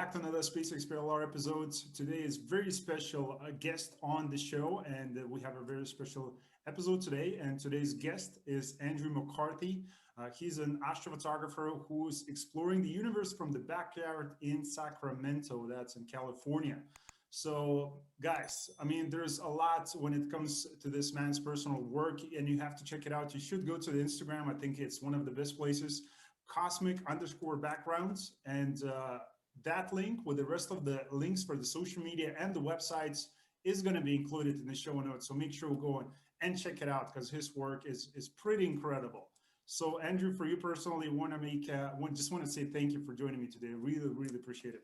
back to another spaceexplr episode. Today is very special guest on the show, and we have a very special episode today. And today's guest is Andrew McCarthy. He's an astrophotographer who's exploring the universe from the backyard in Sacramento, that's in California. So, guys, I mean, there's a lot when it comes to this man's personal work, and you have to check it out. You should go to the Instagram. I think it's one of the best places, cosmic underscore backgrounds. And that link with the rest of the links for the social media and the websites is going to be included in the show notes. So make sure you go and check it out because his work is pretty incredible. So, Andrew, for you personally, want to make just want to say thank you for joining me today. Really, really appreciate it.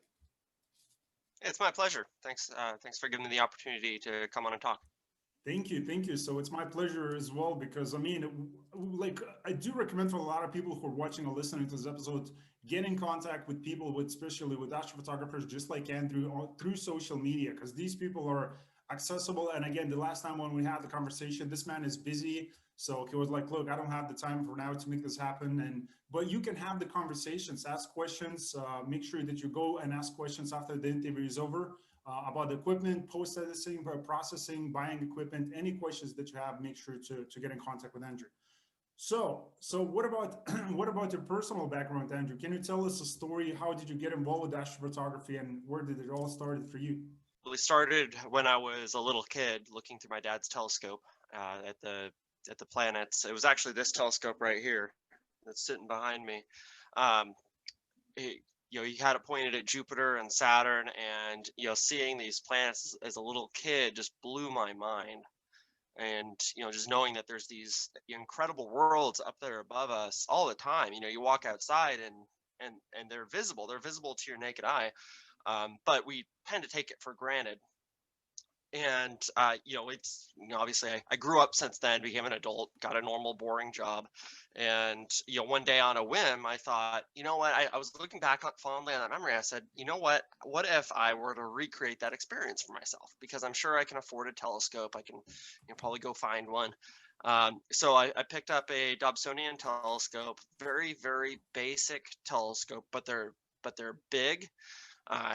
It's my pleasure. Thanks for giving me the opportunity to come on and talk. Thank you, thank you. So it's my pleasure as well because I mean, like I do recommend for a lot of people who are watching or listening to this episode, get in contact with people with, especially with astrophotographers, just like Andrew, through social media because these people are accessible. And again, the last time when we had the conversation, this man is busy, so he was like, "Look, I don't have the time for now to make this happen." And but you can have the conversations, ask questions. Make sure that you go and ask questions after the interview is over about the equipment, post-processing, processing, buying equipment, any questions that you have, make sure to get in contact with Andrew. So what about what about your personal background, Andrew? Can you tell us a story? How did you get involved with astrophotography and where did it all started for you? We started when I was a little kid, looking through my dad's telescope at the planets. It was actually this telescope right here that's sitting behind me. Um, he had it pointed at Jupiter and Saturn, and seeing these planets as a little kid just blew my mind. And just knowing that there's these incredible worlds up there above us all the time. You walk outside and they're visible to your naked eye, but we tend to take it for granted. And it's obviously I grew up since then, became an adult, got a normal boring job. And one day on a whim I thought, what, I was looking back fondly on that memory. I said, what if I were to recreate that experience for myself, because I'm sure I can afford a telescope. I can probably go find one. So I picked up a Dobsonian telescope, very, very basic telescope, but they're big.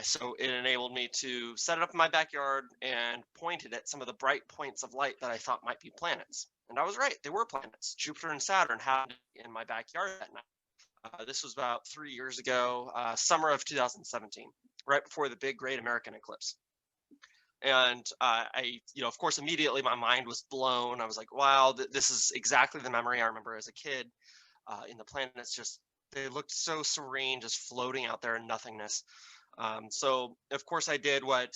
So it enabled me to set it up in my backyard and point it at some of the bright points of light that I thought might be planets. And I was right, they were planets. Jupiter and Saturn happened in my backyard that night. This was about 3 years ago, summer of 2017, right before the big Great American Eclipse. And of course, immediately my mind was blown. I was like, wow, this is exactly the memory I remember as a kid. In the planets, just they looked so serene, just floating out there in nothingness. So of course I did what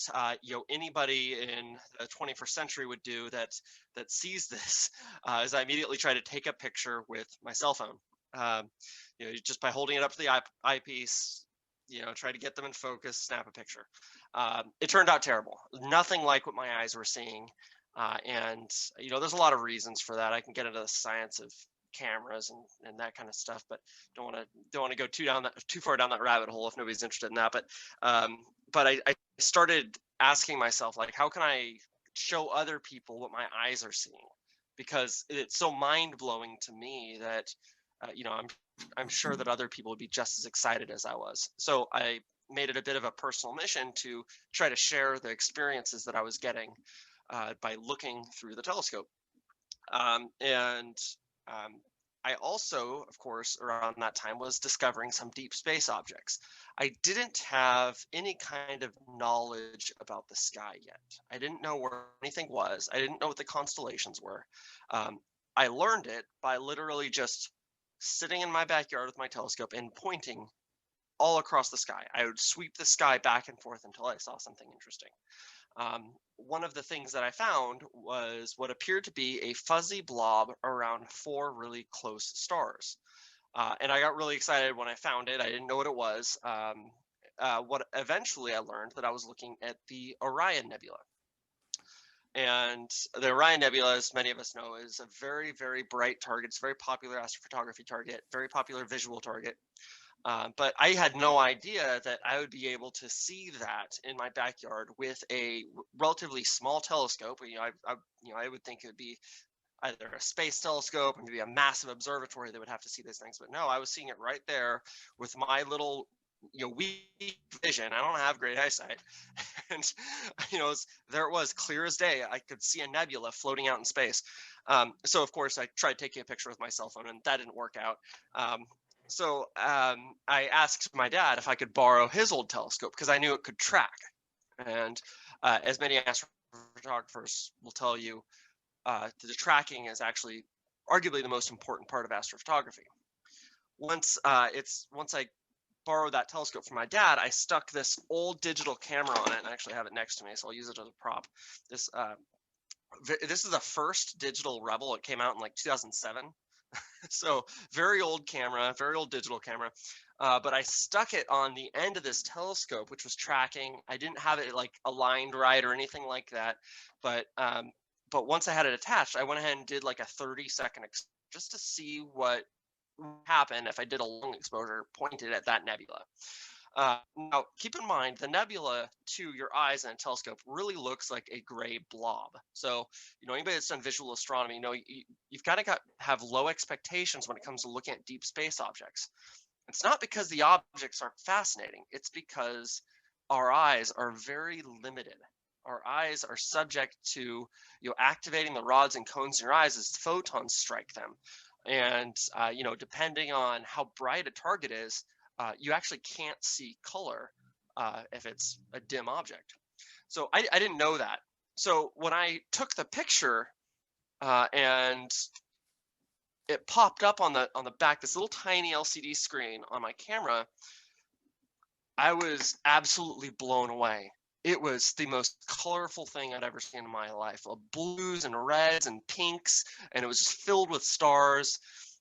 anybody in the 21st century would do that sees this, is I immediately try to take a picture with my cell phone. Just by holding it up to the eyepiece, try to get them in focus, snap a picture. It turned out terrible, nothing like what my eyes were seeing, and there's a lot of reasons for that. I can get into the science of cameras and that kind of stuff, but don't want to go too far down that rabbit hole if nobody's interested in that. But I started asking myself, like, how can I show other people what my eyes are seeing, because it's so mind-blowing to me that I'm sure that other people would be just as excited as I was. So I made it a bit of a personal mission to try to share the experiences that I was getting by looking through the telescope. And I also, of course, around that time was discovering some deep space objects. I didn't have any kind of knowledge about the sky yet. I didn't know where anything was. I didn't know what the constellations were. I learned it by literally just sitting in my backyard with my telescope and pointing all across the sky. I would sweep the sky back and forth until I saw something interesting. One of the things that I found was what appeared to be a fuzzy blob around 4 really close stars. And I got really excited when I found it. I didn't know what it was. What eventually I learned that I was looking at the Orion Nebula. And the Orion Nebula, as many of us know, is a very, very bright target. It's a very popular astrophotography target, very popular visual target. But I had no idea that I would be able to see that in my backyard with a relatively small telescope. I would think it would be either a space telescope or maybe a massive observatory that would have to see these things. But no, I was seeing it right there with my little weak vision. I don't have great eyesight. And, there it was, clear as day. I could see a nebula floating out in space. So, of course, I tried taking a picture with my cell phone, and that didn't work out. I asked my dad if I could borrow his old telescope because I knew it could track. And as many astrophotographers will tell you, the tracking is actually arguably the most important part of astrophotography. Once I borrowed that telescope from my dad, I stuck this old digital camera on it, and I actually have it next to me, so I'll use it as a prop. This is the first digital Rebel. It came out in like 2007. So very old camera, very old digital camera. But I stuck it on the end of this telescope, which was tracking. I didn't have it like aligned right or anything like that. But once I had it attached, I went ahead and did like a 30-second just to see what would happen if I did a long exposure pointed at that nebula. Now, keep in mind, the nebula to your eyes in a telescope really looks like a gray blob. So, anybody that's done visual astronomy, you've got to have low expectations when it comes to looking at deep space objects. It's not because the objects aren't fascinating. It's because our eyes are very limited. Our eyes are subject to activating the rods and cones in your eyes as photons strike them. And, depending on how bright a target is, you actually can't see color if it's a dim object. So I didn't know that. So when I took the picture and it popped up on the back, this little tiny LCD screen on my camera, I was absolutely blown away. It was the most colorful thing I'd ever seen in my life. Blues and reds and pinks, and it was just filled with stars.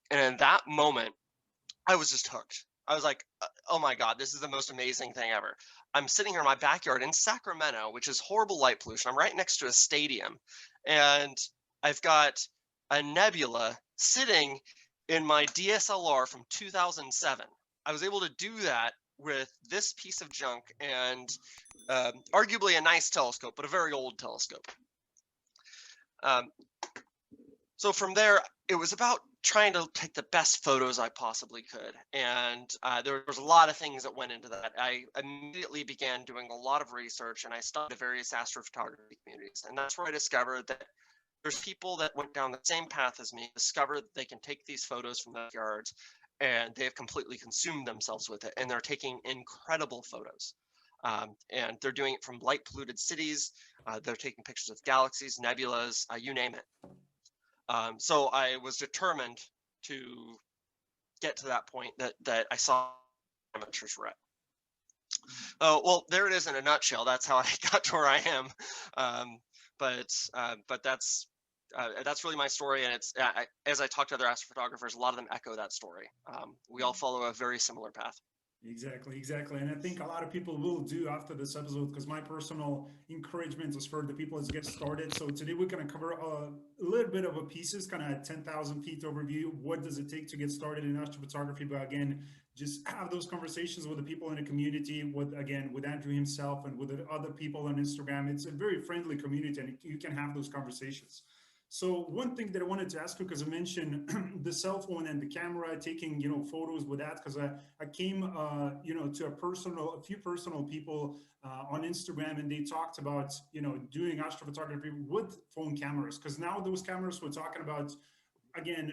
And in that moment, I was just hooked. I was like, oh my God, this is the most amazing thing ever. I'm sitting here in my backyard in Sacramento, which is horrible light pollution. I'm right next to a stadium, and I've got a nebula sitting in my DSLR from 2007. I was able to do that with this piece of junk and arguably a nice telescope, but a very old telescope. So from there, it was about trying to take the best photos I possibly could. And there was a lot of things that went into that. I immediately began doing a lot of research, and I studied various astrophotography communities. And that's where I discovered that there's people that went down the same path as me, discovered that they can take these photos from their yards, and they have completely consumed themselves with it. And they're taking incredible photos. And they're doing it from light polluted cities. They're taking pictures of galaxies, nebulas, you name it. So I was determined to get to that point that I saw amateurs were at. Well, there it is in a nutshell. That's how I got to where I am. But that's really my story, and it's as I talk to other astrophotographers, a lot of them echo that story. We all follow a very similar path. Exactly. And I think a lot of people will do after this episode, because my personal encouragement is for the people to get started. So today we're going to cover a little bit of a pieces, kind of 10,000 feet overview. What does it take to get started in astrophotography? But again, just have those conversations with the people in the community, with Andrew himself and with the other people on Instagram. It's a very friendly community, and you can have those conversations. So one thing that I wanted to ask you, because I mentioned the cell phone and the camera, taking photos with that, because I came to a few personal people on Instagram, and they talked about doing astrophotography with phone cameras, because now those cameras we're talking about, again,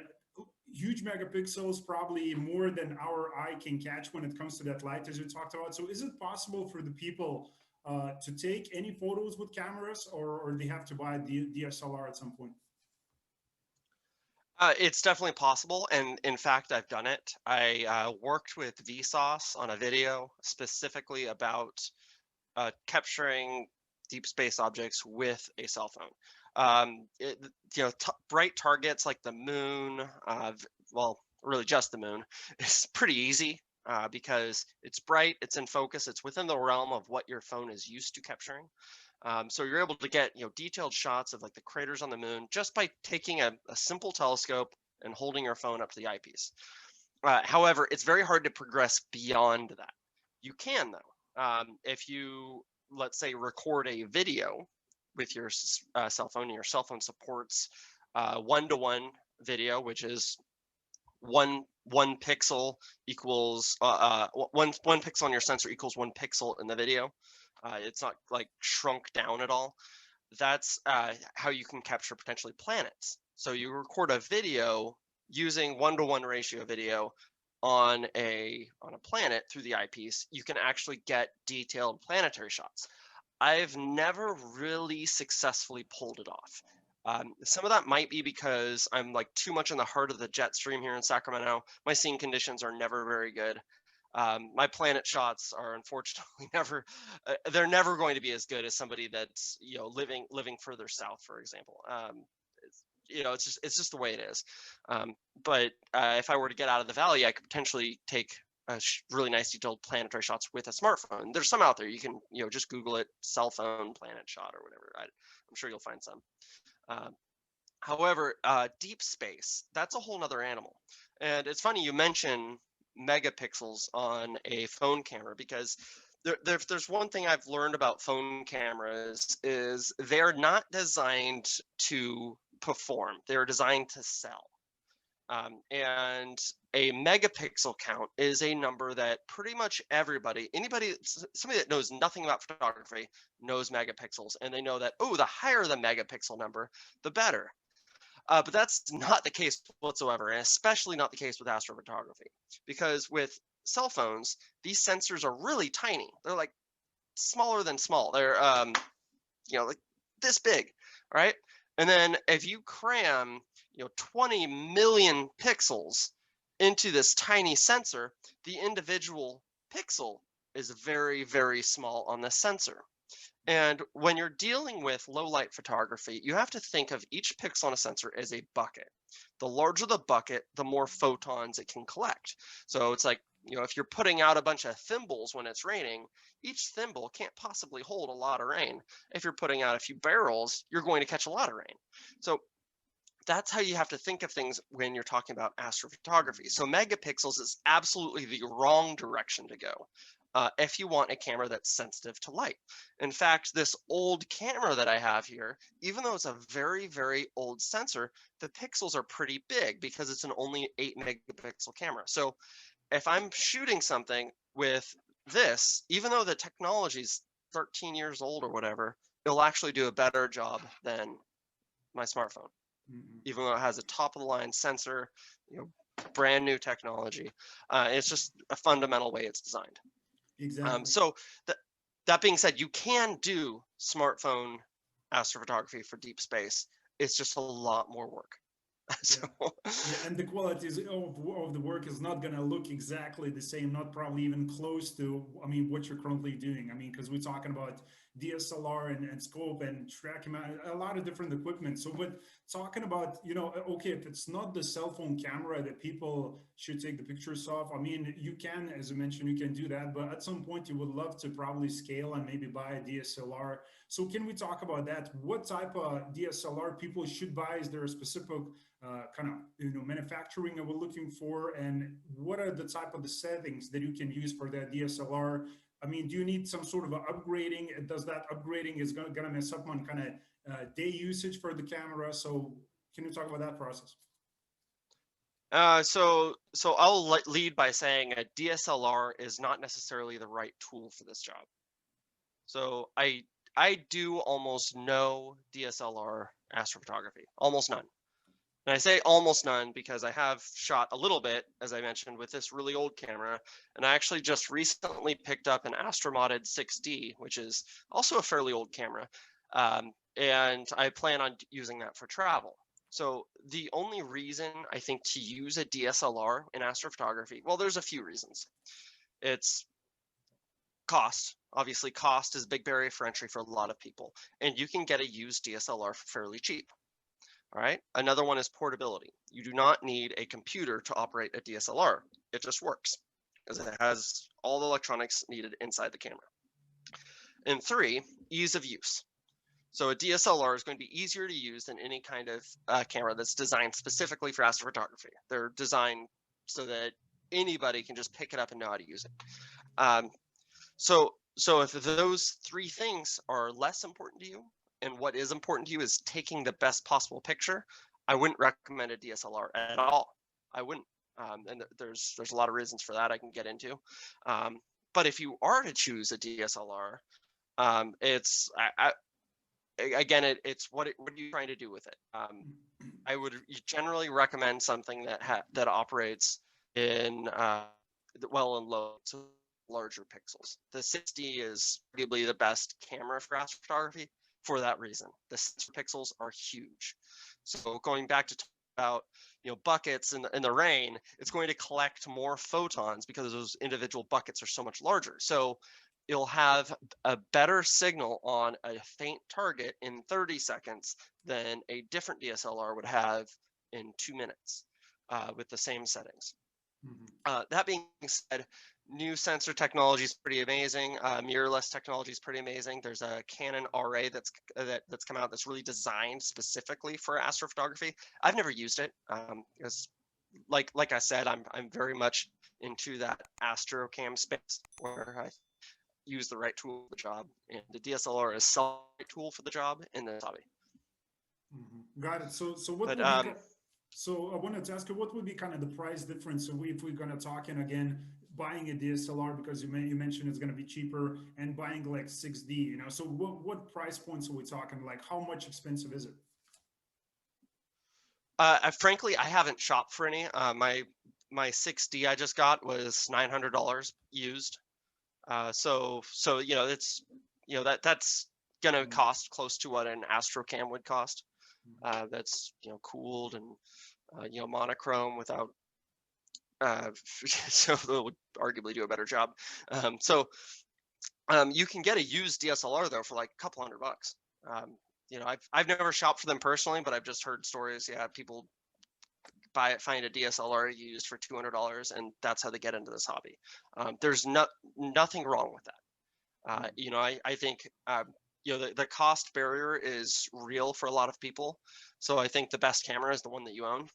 huge megapixels, probably more than our eye can catch when it comes to that light, as you talked about. So is it possible for the people to take any photos with cameras, or they have to buy the DSLR at some point? It's definitely possible, and in fact, I've done it. I worked with Vsauce on a video specifically about capturing deep space objects with a cell phone. Bright targets like the moon, well, really just the moon, is pretty easy because it's bright, it's in focus, it's within the realm of what your phone is used to capturing. So you're able to get detailed shots of like the craters on the moon just by taking a simple telescope and holding your phone up to the eyepiece. However, it's very hard to progress beyond that. You can though, if you, let's say, record a video with your cell phone, and your cell phone supports one-to-one video, which is one pixel equals one pixel on your sensor equals 1 pixel in the video. It's not like shrunk down at all. That's how you can capture potentially planets. So you record a video using 1-to-1 ratio video on a planet through the eyepiece. You can actually get detailed planetary shots. I've never really successfully pulled it off. Some of that might be because I'm like too much in the heart of the jet stream here in Sacramento. My scene conditions are never very good. My planet shots are unfortunately they're never going to be as good as somebody that's, you know, living further south, for example. You know, it's just the way it is. But if I were to get out of the valley, I could potentially take really nice detailed planetary shots with a smartphone. There's some out there. You can, you know, just Google it, cell phone planet shot or whatever. I'm sure you'll find some. However, deep space, that's a whole nother animal. And it's funny you mention megapixels on a phone camera, because there's one thing I've learned about phone cameras is they're not designed to perform. They're designed to sell. And a megapixel count is a number that pretty much somebody that knows nothing about photography knows megapixels, and they know that, oh, the higher the megapixel number, the better. But that's not the case whatsoever, and especially not the case with astrophotography, because with cell phones, these sensors are really tiny. They're like smaller than small. They're you know, like this big, right? And then if you cram, you know, 20 million pixels into this tiny sensor, the individual pixel is very, very small on the sensor. And when you're dealing with low light photography, you have to think of each pixel on a sensor as a bucket. The larger the bucket, the more photons it can collect. So it's like, you know, if you're putting out a bunch of thimbles when it's raining, each thimble can't possibly hold a lot of rain. If you're putting out a few barrels, you're going to catch a lot of rain. So that's how you have to think of things when you're talking about astrophotography. So megapixels is absolutely the wrong direction to go if you want a camera that's sensitive to light. In fact, this old camera that I have here, even though it's a very, very old sensor, the pixels are pretty big because it's an only 8 megapixel camera. So if I'm shooting something with this, even though the technology is 13 years old or whatever, it'll actually do a better job than my smartphone. Mm-hmm. Even though it has a top of the line sensor, you know, brand new technology. It's just a fundamental way it's designed. Exactly. So that being said, you can do smartphone astrophotography for deep space. It's just a lot more work. So. Yeah, and the quality of the work is not going to look exactly the same, not probably even close to, I mean, what you're currently doing. I mean, because we're talking about DSLR and scope and tracking, a lot of different equipment. So, but talking about, you know, okay, if it's not the cell phone camera that people should take the pictures of, I mean, you can, as I mentioned, you can do that, but at some point you would love to probably scale and maybe buy a DSLR. So can we talk about that? What type of DSLR people should buy? Is there a specific kind of, you know, manufacturing that we're looking for, and what are the type of the settings that you can use for that DSLR? I mean, do you need some sort of upgrading? Does that upgrading is going to mess up on kind of day usage for the camera? So can you talk about that process? So I'll lead by saying a DSLR is not necessarily the right tool for this job. So I do almost no DSLR astrophotography, almost none. And I say almost none because I have shot a little bit, as I mentioned, with this really old camera. And I actually just recently picked up an Astromodded 6D, which is also a fairly old camera. And I plan on using that for travel. So the only reason I think to use a DSLR in astrophotography, well, there's a few reasons. It's cost. Obviously, cost is a big barrier for entry for a lot of people. And you can get a used DSLR for fairly cheap. All right. Another one is portability. You do not need a computer to operate a DSLR. It just works because it has all the electronics needed inside the camera. And 3, ease of use. So a DSLR is going to be easier to use than any kind of camera that's designed specifically for astrophotography. They're designed so that anybody can just pick it up and know how to use it. So if those 3 things are less important to you, and what is important to you is taking the best possible picture, I wouldn't recommend a DSLR at all. I wouldn't. And there's a lot of reasons for that I can get into. But if you are to choose a DSLR, it's again, it's what are you trying to do with it? I would generally recommend something that operates in well and low, so larger pixels. The 60 is arguably the best camera for astrophotography for that reason. The sensor pixels are huge. So going back to talk about buckets in the rain, it's going to collect more photons because those individual buckets are so much larger. So you'll have a better signal on a faint target in 30 seconds than a different DSLR would have in 2 minutes with the same settings. That being said, new sensor technology is pretty amazing. Mirrorless technology is pretty amazing. There's a Canon RA that's come out that's really designed specifically for astrophotography. I've never used it because, like I said, I'm very much into that astrocam space where I use the right tool for the job, and the DSLR is the right tool for the job in this hobby. Got it. So what But would be? So I wanted to ask you, what would be kind of the price difference? So if we're going to talk in again, buying a DSLR because you mentioned it's going to be cheaper, and buying like 6D, So what price points are we talking? Like how much expensive is it? Frankly, I haven't shopped for any. My 6D I just got was $900 used. So it's that's gonna cost close to what an astrocam would cost. That's cooled and monochrome without so it would arguably do a better job. You can get a used DSLR though for like a couple $100. I've never shopped for them personally, but I've just heard stories. Yeah, people find a DSLR used for $200, and that's how they get into this hobby. There's nothing wrong with that. I think the cost barrier is real for a lot of people. So I think the best camera is the one that you own.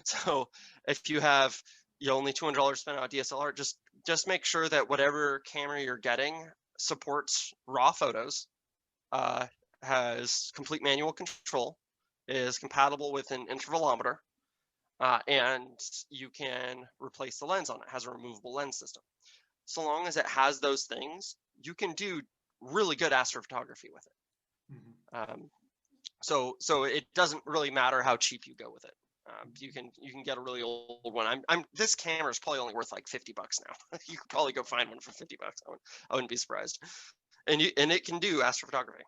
So if you have only $200 spent on a DSLR, just make sure that whatever camera you're getting supports RAW photos, has complete manual control, is compatible with an intervalometer, and you can replace the lens on it. It has a removable lens system. So long as it has those things, you can do really good astrophotography with it. So it doesn't really matter how cheap you go with it. You can get a really old one. This camera is probably only worth like $50 now. You could probably go find one for $50. I wouldn't be surprised. And it can do astrophotography.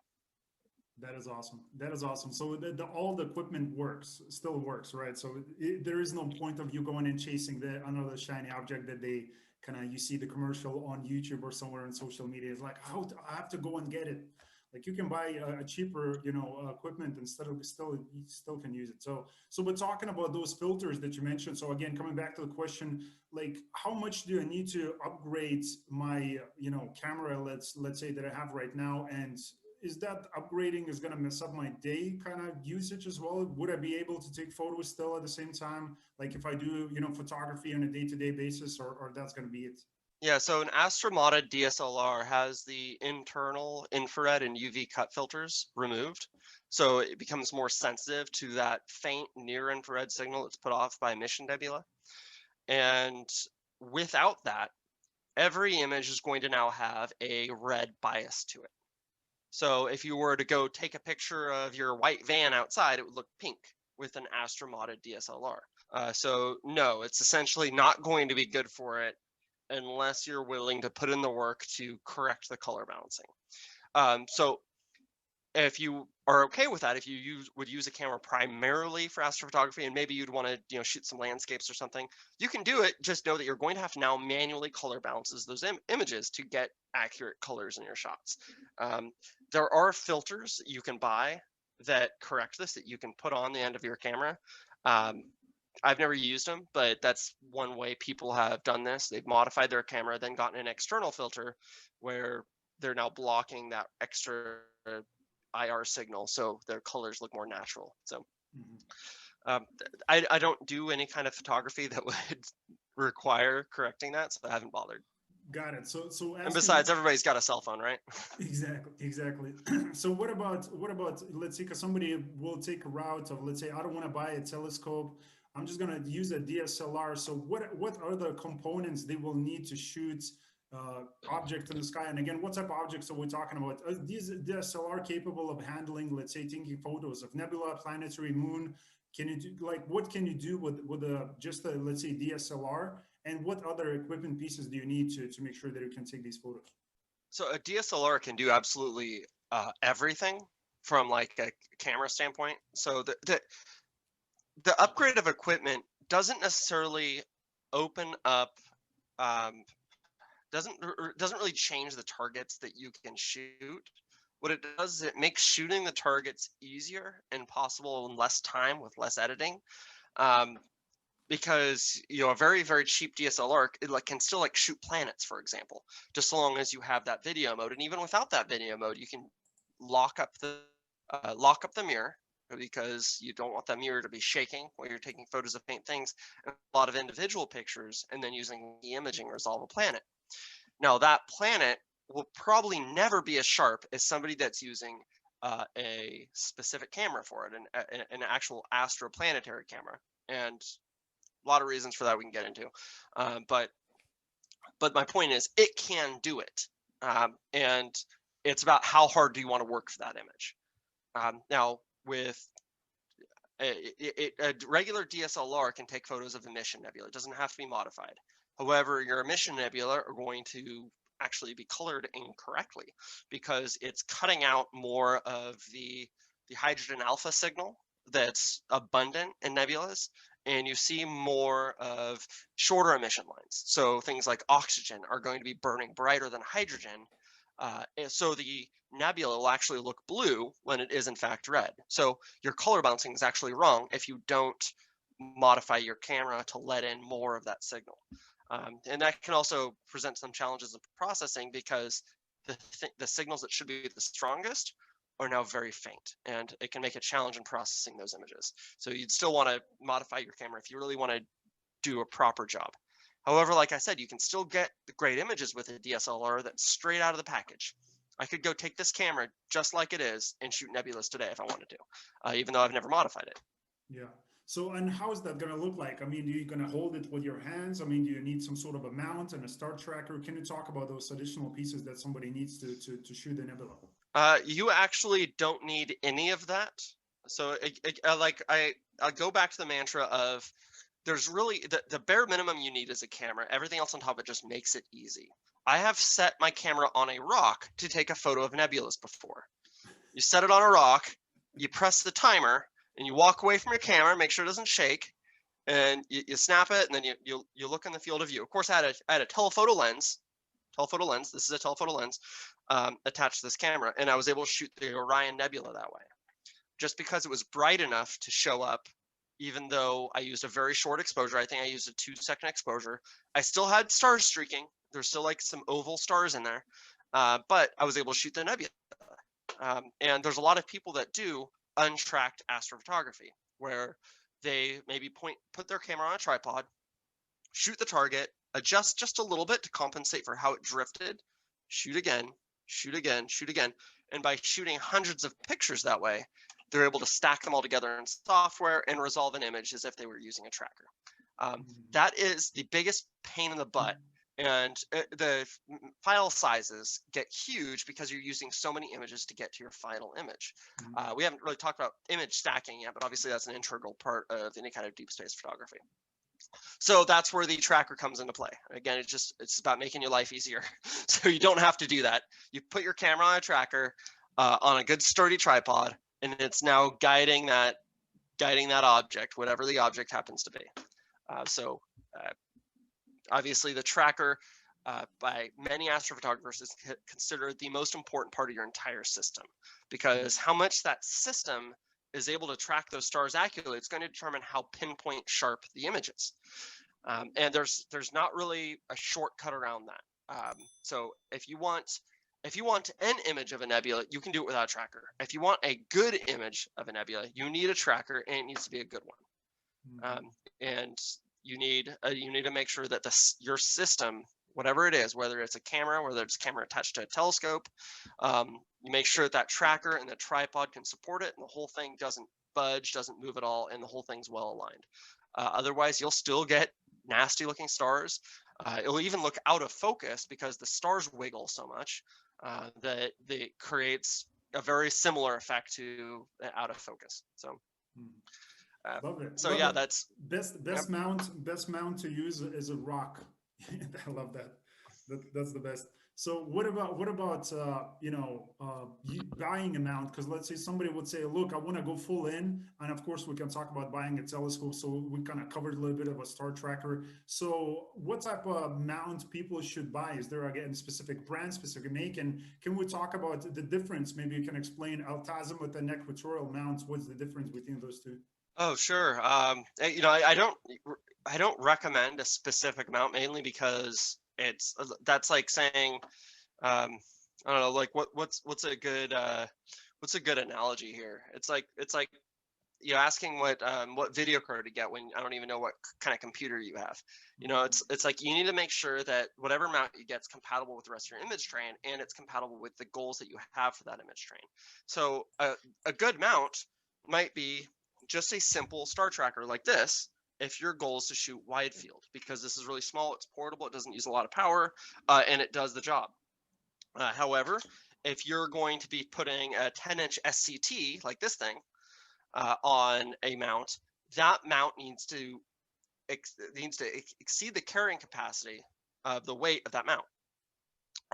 That is awesome. That is awesome. So all the equipment still works, right? So there is no point of you going and chasing another shiny object that they you see the commercial on YouTube or somewhere on social media. It's like, I have to go and get it. Like you can buy a cheaper, equipment and still can use it. So we're talking about those filters that you mentioned. So again, coming back to the question, like how much do I need to upgrade my, camera? Let's say that I have right now, and is that upgrading is going to mess up my day kind of usage as well? Would I be able to take photos still at the same time? Like if I do, photography on a day-to-day basis, or that's going to be it? Yeah, so an astromodded DSLR has the internal infrared and UV cut filters removed. So it becomes more sensitive to that faint near infrared signal that's put off by emission nebula. And without that, every image is going to now have a red bias to it. So if you were to go take a picture of your white van outside, it would look pink with an astromodded DSLR. So no, it's essentially not going to be good for it unless you're willing to put in the work to correct the color balancing. So if you are okay with that, if you would use a camera primarily for astrophotography, and maybe you'd want to shoot some landscapes or something, you can do it. Just know that you're going to have to now manually color balances those images to get accurate colors in your shots. There are filters you can buy that correct this, that you can put on the end of your camera. I've never used them, but that's one way people have done this. They've modified their camera, then gotten an external filter where they're now blocking that extra IR signal, so their colors look more natural. So I don't do any kind of photography that would require correcting that, so I haven't bothered. Got it. So and besides, everybody's got a cell phone, right? Exactly. So what about let's say, because somebody will take a route of, let's say, I don't want to buy a telescope. I'm just going to use a DSLR. So what are the components they will need to shoot objects in the sky? And again, what type of objects are we talking about? Are these DSLR capable of handling, let's say, taking photos of nebula, planetary, moon? Can you do, like, what can you do with just a, let's say, DSLR? And what other equipment pieces do you need to make sure that you can take these photos? So a DSLR can do absolutely everything from like a camera standpoint. So the upgrade of equipment doesn't necessarily open up, um, doesn't really change the targets that you can shoot. What it does is it makes shooting the targets easier and possible in less time with less editing. Um, because a very very cheap DSLR can still like shoot planets, for example, just so long as you have that video mode. And even without that video mode, you can lock up the mirror, because you don't want that mirror to be shaking while you're taking photos of faint things and a lot of individual pictures, and then using the imaging resolve a planet. Now that planet will probably never be as sharp as somebody that's using a specific camera for it, an actual astroplanetary camera. And a lot of reasons for that we can get into, but my point is it can do it, and it's about how hard do you want to work for that image. Now with a regular DSLR can take photos of emission nebula. It doesn't have to be modified. However, your emission nebula are going to actually be colored incorrectly because it's cutting out more of the hydrogen alpha signal that's abundant in nebulas, and you see more of shorter emission lines. So things like oxygen are going to be burning brighter than hydrogen. And so the nebula will actually look blue when it is in fact red. So your color bouncing is actually wrong if you don't modify your camera to let in more of that signal. And that can also present some challenges of processing because the signals that should be the strongest are now very faint, and it can make a challenge in processing those images. So you'd still want to modify your camera if you really want to do a proper job. However, like I said, you can still get the great images with a DSLR that's straight out of the package. I could go take this camera just like it is and shoot nebulas today if I wanted to, even though I've never modified it. Yeah. So, and how is that going to look like? I mean, are you going to hold it with your hands? I mean, do you need some sort of a mount and a star tracker? Can you talk about those additional pieces that somebody needs to shoot the nebula? You actually don't need any of that. So, I go back to the mantra of there's really the bare minimum you need is a camera. Everything else on top of it just makes it easy. I have set my camera on a rock to take a photo of nebulas before. You set it on a rock, you press the timer, and you walk away from your camera, make sure it doesn't shake, and you snap it, and then you look in the field of view. Of course, I had a telephoto lens. This is a telephoto lens attached to this camera, and I was able to shoot the Orion Nebula that way. Just because it was bright enough to show up, even though I used a very short exposure, I think I used a 2-second exposure, I still had stars streaking. There's still like some oval stars in there, but I was able to shoot the nebula. And there's a lot of people that do untracked astrophotography, where they maybe put their camera on a tripod, shoot the target, adjust just a little bit to compensate for how it drifted, shoot again, shoot again, shoot again. And by shooting hundreds of pictures that way, they're able to stack them all together in software and resolve an image as if they were using a tracker. That is the biggest pain in the butt. And the file sizes get huge because you're using so many images to get to your final image. We haven't really talked about image stacking yet, but obviously that's an integral part of any kind of deep space photography. So that's where the tracker comes into play. Again, it's about making your life easier. So you don't have to do that. You put your camera on a tracker on a good sturdy tripod, and it's now guiding that object, whatever the object happens to be. Obviously the tracker by many astrophotographers is considered the most important part of your entire system, because how much that system is able to track those stars accurately, it's going to determine how pinpoint sharp the image is. And there's not really a shortcut around that. So if you want an image of a nebula, you can do it without a tracker. If you want a good image of a nebula, you need a tracker, and it needs to be a good one. And you need to make sure that your system, whatever it is, whether it's a camera, whether it's a camera attached to a telescope, you make sure that tracker and the tripod can support it, and the whole thing doesn't budge, doesn't move at all, and the whole thing's well aligned. Otherwise, you'll still get nasty looking stars. It'll even look out of focus because the stars wiggle so much that it creates a very similar effect to out of focus. So, Hmm. uh, Love it. so Love yeah, it. that's yep. Best mount to use is a rock. I love that. That's the best. So what about buying a mount? Because let's say somebody would say, look, I want to go full in, and of course we can talk about buying a telescope. So we kind of covered a little bit of a star tracker. So what type of mount people should buy? Is there again specific brand, specific make? And can we talk about the difference? Maybe you can explain altazimuth and equatorial mounts. What's the difference between those two? Oh, sure. I don't recommend a specific amount mainly because that's like saying, I don't know, like what's a good analogy here? It's like you asking what video card to get when I don't even know what kind of computer you have. It's like you need to make sure that whatever mount you get is compatible with the rest of your image train and it's compatible with the goals that you have for that image train. So a good mount might be just a simple star tracker like this if your goal is to shoot wide field, because this is really small, it's portable, it doesn't use a lot of power, and it does the job. However, if you're going to be putting a 10-inch SCT like this thing on a mount, that mount needs to exceed the carrying capacity of the weight of that mount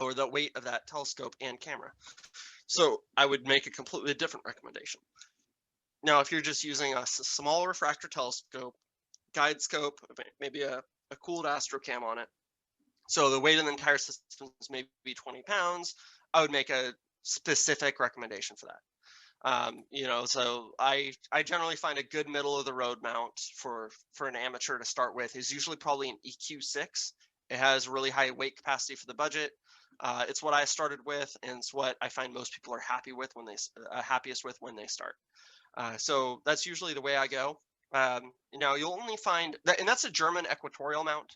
or the weight of that telescope and camera. So I would make a completely different recommendation. Now, if you're just using a small refractor telescope, guide scope, maybe a cooled astrocam on it, so the weight of the entire system is maybe 20 pounds, I would make a specific recommendation for that. So I generally find a good middle of the road mount for an amateur to start with is usually probably an EQ6. It has really high weight capacity for the budget. It's what I started with, and it's what I find most people are happy with when they happiest with when they start. So that's usually the way I go. You'll only find that, and that's a German equatorial mount.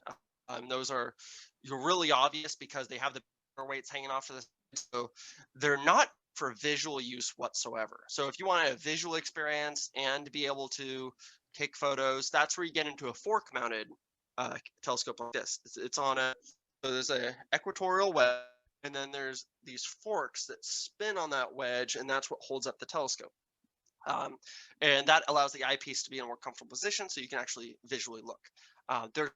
Those are you're really obvious because they have the weights hanging off to the side, so they're not for visual use whatsoever. So if you want a visual experience and be able to take photos, that's where you get into a fork mounted telescope like this. It's on so there's a equatorial wedge, and then there's these forks that spin on that wedge, and that's what holds up the telescope. And that allows the eyepiece to be in a more comfortable position so you can actually visually look. There are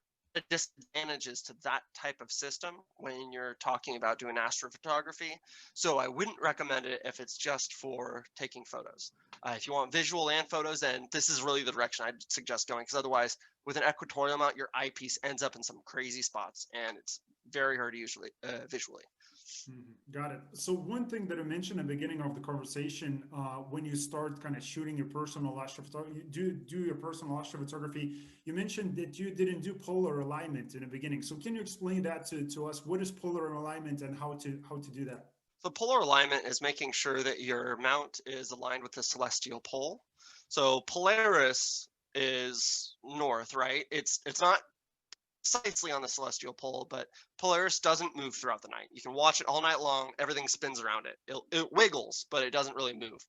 disadvantages to that type of system when you're talking about doing astrophotography. So I wouldn't recommend it if it's just for taking photos. If you want visual and photos, then this is really the direction I'd suggest going, because otherwise with an equatorial mount, your eyepiece ends up in some crazy spots and it's very hard to usually visually. Got it. So one thing that I mentioned at the beginning of the conversation, when you start kind of shooting your personal astrophotography, do your personal astrophotography, you mentioned that you didn't do polar alignment in the beginning. So can you explain that to us? What is polar alignment and how to do that? So polar alignment is making sure that your mount is aligned with the celestial pole. So Polaris is north, right? It's not precisely on the celestial pole, but Polaris doesn't move throughout the night. You can watch it all night long. Everything spins around it. It wiggles, but it doesn't really move.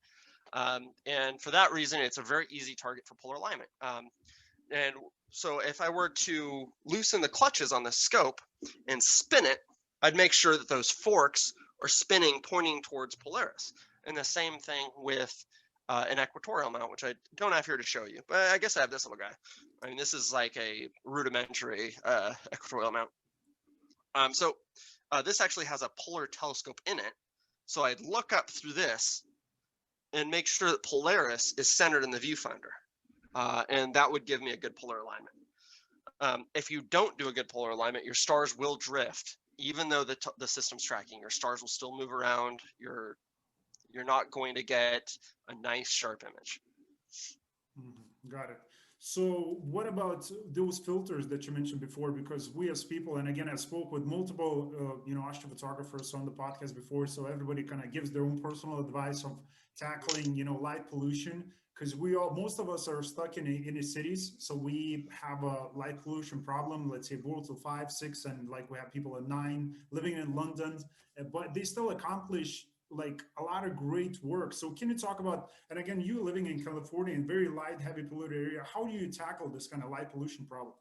And for that reason, it's a very easy target for polar alignment. And so if I were to loosen the clutches on the scope and spin it, I'd make sure that those forks are spinning pointing towards Polaris. And the same thing with an equatorial mount, which I don't have here to show you, but I guess I have this little guy. I mean, this is like a rudimentary equatorial mount. So this actually has a polar telescope in it. So I'd look up through this and make sure that Polaris is centered in the viewfinder. And that would give me a good polar alignment. If you don't do a good polar alignment, your stars will drift. Even though the system's tracking, your stars will still move around. You're not going to get a nice sharp image. Got it. So what about those filters that you mentioned before? Because we as people, and again, I spoke with multiple, astrophotographers on the podcast before, so everybody kind of gives their own personal advice of tackling, light pollution. Because most of us are stuck in the cities, so we have a light pollution problem. Let's say below to 5, 6, and like we have people at 9 living in London, but they still accomplish like a lot of great work. So can you talk about, and again, you living in California in very light, heavy polluted area, how do you tackle this kind of light pollution problem?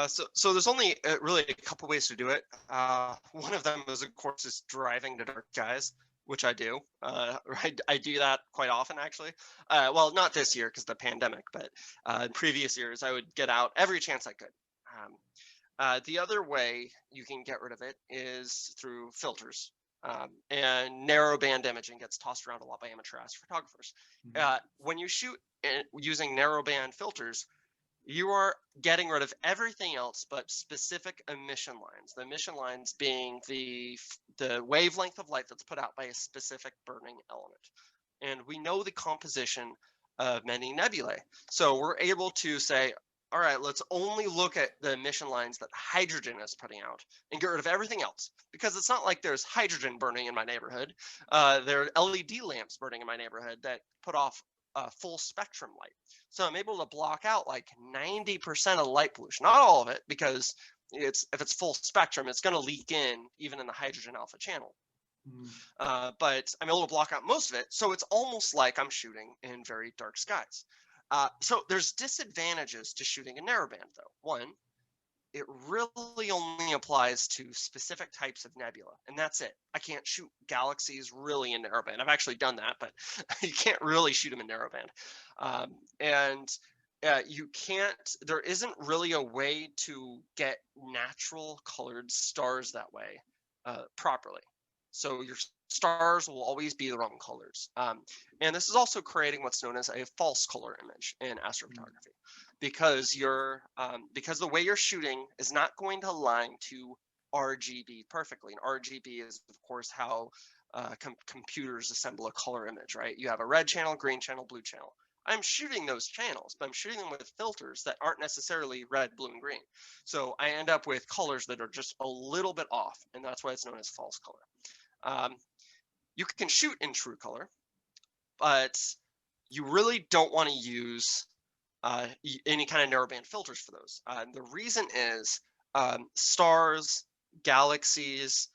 So there's only really a couple ways to do it. One of them is, of course, is driving to dark skies, which I do. I do that quite often, actually. Well, not this year because of the pandemic, but in previous years, I would get out every chance I could. Um, the other way you can get rid of it is through filters. And narrowband imaging gets tossed around a lot by amateur astrophotographers. Mhm. When you shoot using narrowband filters, you are getting rid of everything else but specific emission lines. The emission lines being the wavelength of light that's put out by a specific burning element. And we know the composition of many nebulae. So we're able to say, all right, let's only look at the emission lines that hydrogen is putting out and get rid of everything else. Because it's not like there's hydrogen burning in my neighborhood. There are LED lamps burning in my neighborhood that put off full spectrum light. So I'm able to block out like 90% of light pollution, not all of it, because if it's full spectrum, it's going to leak in even in the hydrogen alpha channel. Mm. But I'm able to block out most of it, so it's almost like I'm shooting in very dark skies. So there's disadvantages to shooting in narrowband, though. One, it really only applies to specific types of nebula, and that's it. I can't shoot galaxies really in narrowband. I've actually done that, but you can't really shoot them in narrowband. And you can't, there isn't really a way to get natural colored stars that way properly. So your stars will always be the wrong colors. And this is also creating what's known as a false color image in astrophotography, because because the way you're shooting is not going to align to RGB perfectly. And RGB is, of course, how computers assemble a color image, right? You have a red channel, green channel, blue channel. I'm shooting those channels, but I'm shooting them with filters that aren't necessarily red, blue, and green. So I end up with colors that are just a little bit off, and that's why it's known as false color. You can shoot in true color, but you really don't want to use any kind of narrowband filters for those. The reason is stars, galaxies,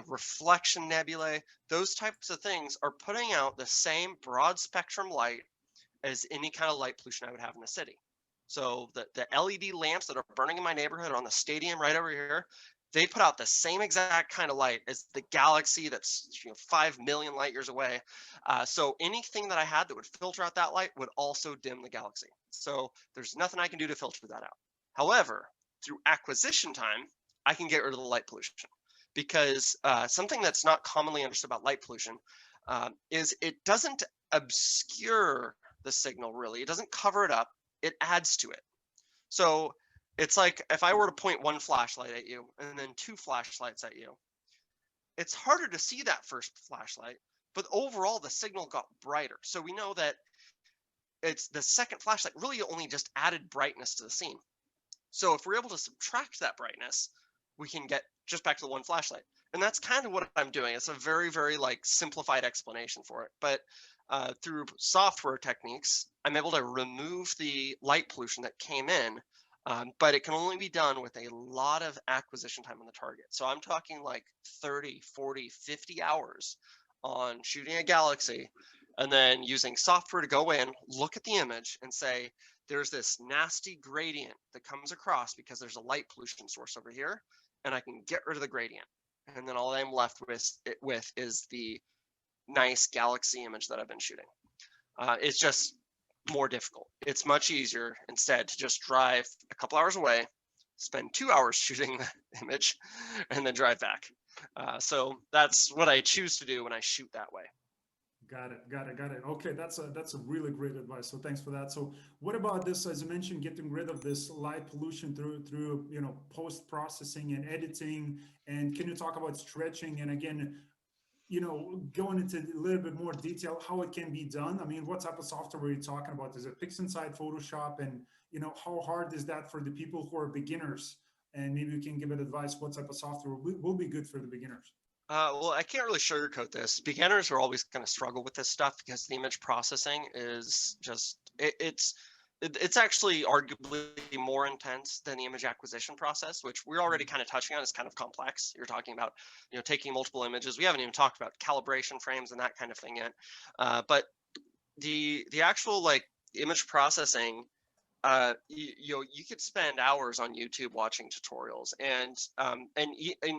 reflection nebulae, those types of things are putting out the same broad spectrum light as any kind of light pollution I would have in a city. So the LED lamps that are burning in my neighborhood on the stadium right over here, they put out the same exact kind of light as the galaxy that's 5 million light years away. So anything that I had that would filter out that light would also dim the galaxy. So there's nothing I can do to filter that out. However, through acquisition time, I can get rid of the light pollution, because something that's not commonly understood about light pollution is it doesn't obscure the signal really. It doesn't cover it up. It adds to it. So it's like if I were to point one flashlight at you and then two flashlights at you, it's harder to see that first flashlight, but overall the signal got brighter. So we know that it's the second flashlight really only just added brightness to the scene. So if we're able to subtract that brightness, we can get just back to the one flashlight. And that's kind of what I'm doing. It's a very, very like simplified explanation for it. But through software techniques, I'm able to remove the light pollution that came in, but it can only be done with a lot of acquisition time on the target. So I'm talking like 30, 40, 50 hours on shooting a galaxy, and then using software to go in, look at the image and say, there's this nasty gradient that comes across because there's a light pollution source over here, and I can get rid of the gradient. And then all I'm left with is the nice galaxy image that I've been shooting. It's just more difficult. It's much easier instead to just drive a couple hours away, spend 2 hours shooting the image, and then drive back. So that's what I choose to do when I shoot that way. Got it. Got it. Got it. Okay, that's a really great advice. So thanks for that. So what about this? As you mentioned, getting rid of this light pollution through post processing and editing. And can you talk about stretching? And again, going into a little bit more detail how it can be done. I mean, what type of software are you talking about? Is it PixInsight, Photoshop, and how hard is that for the people who are beginners? And maybe you can give it advice. What type of software will be good for the beginners? Well, I can't really sugarcoat this. Beginners are always going to struggle with this stuff because the image processing is just it's it's actually arguably more intense than the image acquisition process, which we're already kind of touching on. It's kind of complex. You're talking about, taking multiple images. We haven't even talked about calibration frames and that kind of thing yet. But the actual like image processing, you could spend hours on YouTube watching tutorials, and an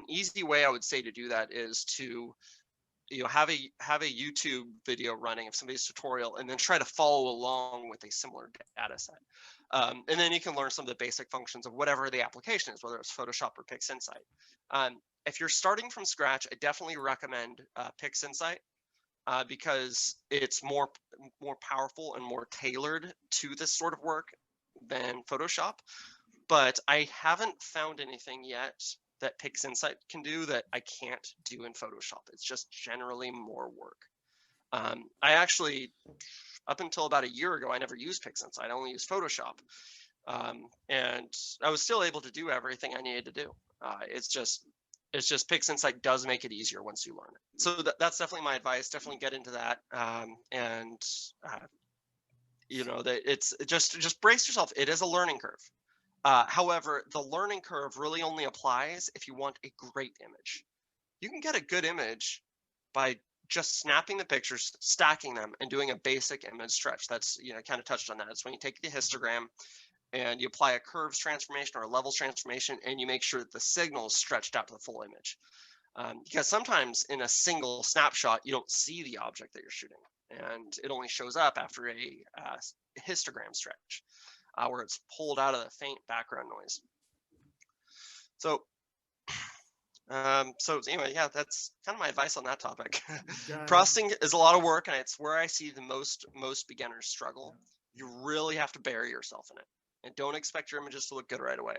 easy way I would say to do that is to have a YouTube video running of somebody's tutorial, and then try to follow along with a similar data set. And then you can learn some of the basic functions of whatever the application is, whether it's Photoshop or PixInsight. If you're starting from scratch, I definitely recommend PixInsight, because it's more powerful and more tailored to this sort of work than Photoshop. But I haven't found anything yet that PixInsight can do that I can't do in Photoshop. It's just generally more work. I actually, up until about a year ago, I never used PixInsight. I only used Photoshop. And I was still able to do everything I needed to do. It's just PixInsight does make it easier once you learn it. So that's definitely my advice. Definitely get into that. That it's just brace yourself. It is a learning curve. However, the learning curve really only applies if you want a great image. You can get a good image by just snapping the pictures, stacking them, and doing a basic image stretch. That's, kind of touched on that. It's when you take the histogram and you apply a curves transformation or a levels transformation, and you make sure that the signal is stretched out to the full image. Because sometimes in a single snapshot, you don't see the object that you're shooting, and it only shows up after a histogram stretch, where it's pulled out of the faint background noise. So anyway, yeah, that's kind of my advice on that topic. Processing is a lot of work, and it's where I see the most beginners struggle. You really have to bury yourself in it, and don't expect your images to look good right away.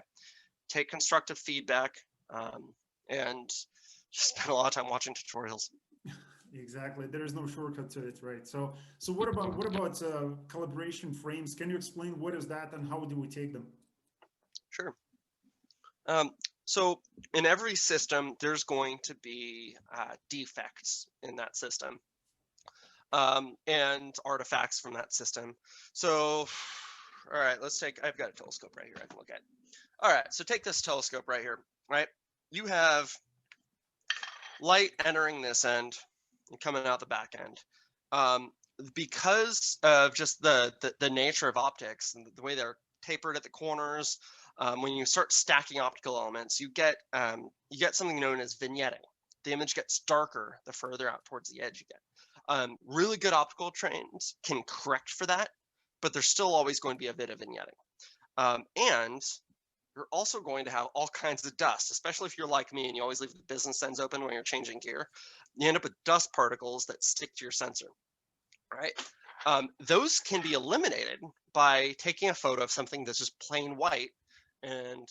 Take constructive feedback, and just spend a lot of time watching tutorials. Exactly. There is no shortcut to it, right? So what about calibration frames? Can you explain what is that and how do we take them? Sure. So in every system, there's going to be defects in that system, and artifacts from that system. So, all right, I've got a telescope right here I can look at. All right, so take this telescope right here, right? You have light entering this end and coming out the back end. Because of just the nature of optics and the way they're tapered at the corners, when you start stacking optical elements, you get something known as vignetting. The image gets darker the further out towards the edge you get. Really good optical trains can correct for that, but there's still always going to be a bit of vignetting. And you're also going to have all kinds of dust, especially if you're like me and you always leave the business ends open when you're changing gear. You end up with dust particles that stick to your sensor, right? Those can be eliminated by taking a photo of something that's just plain white and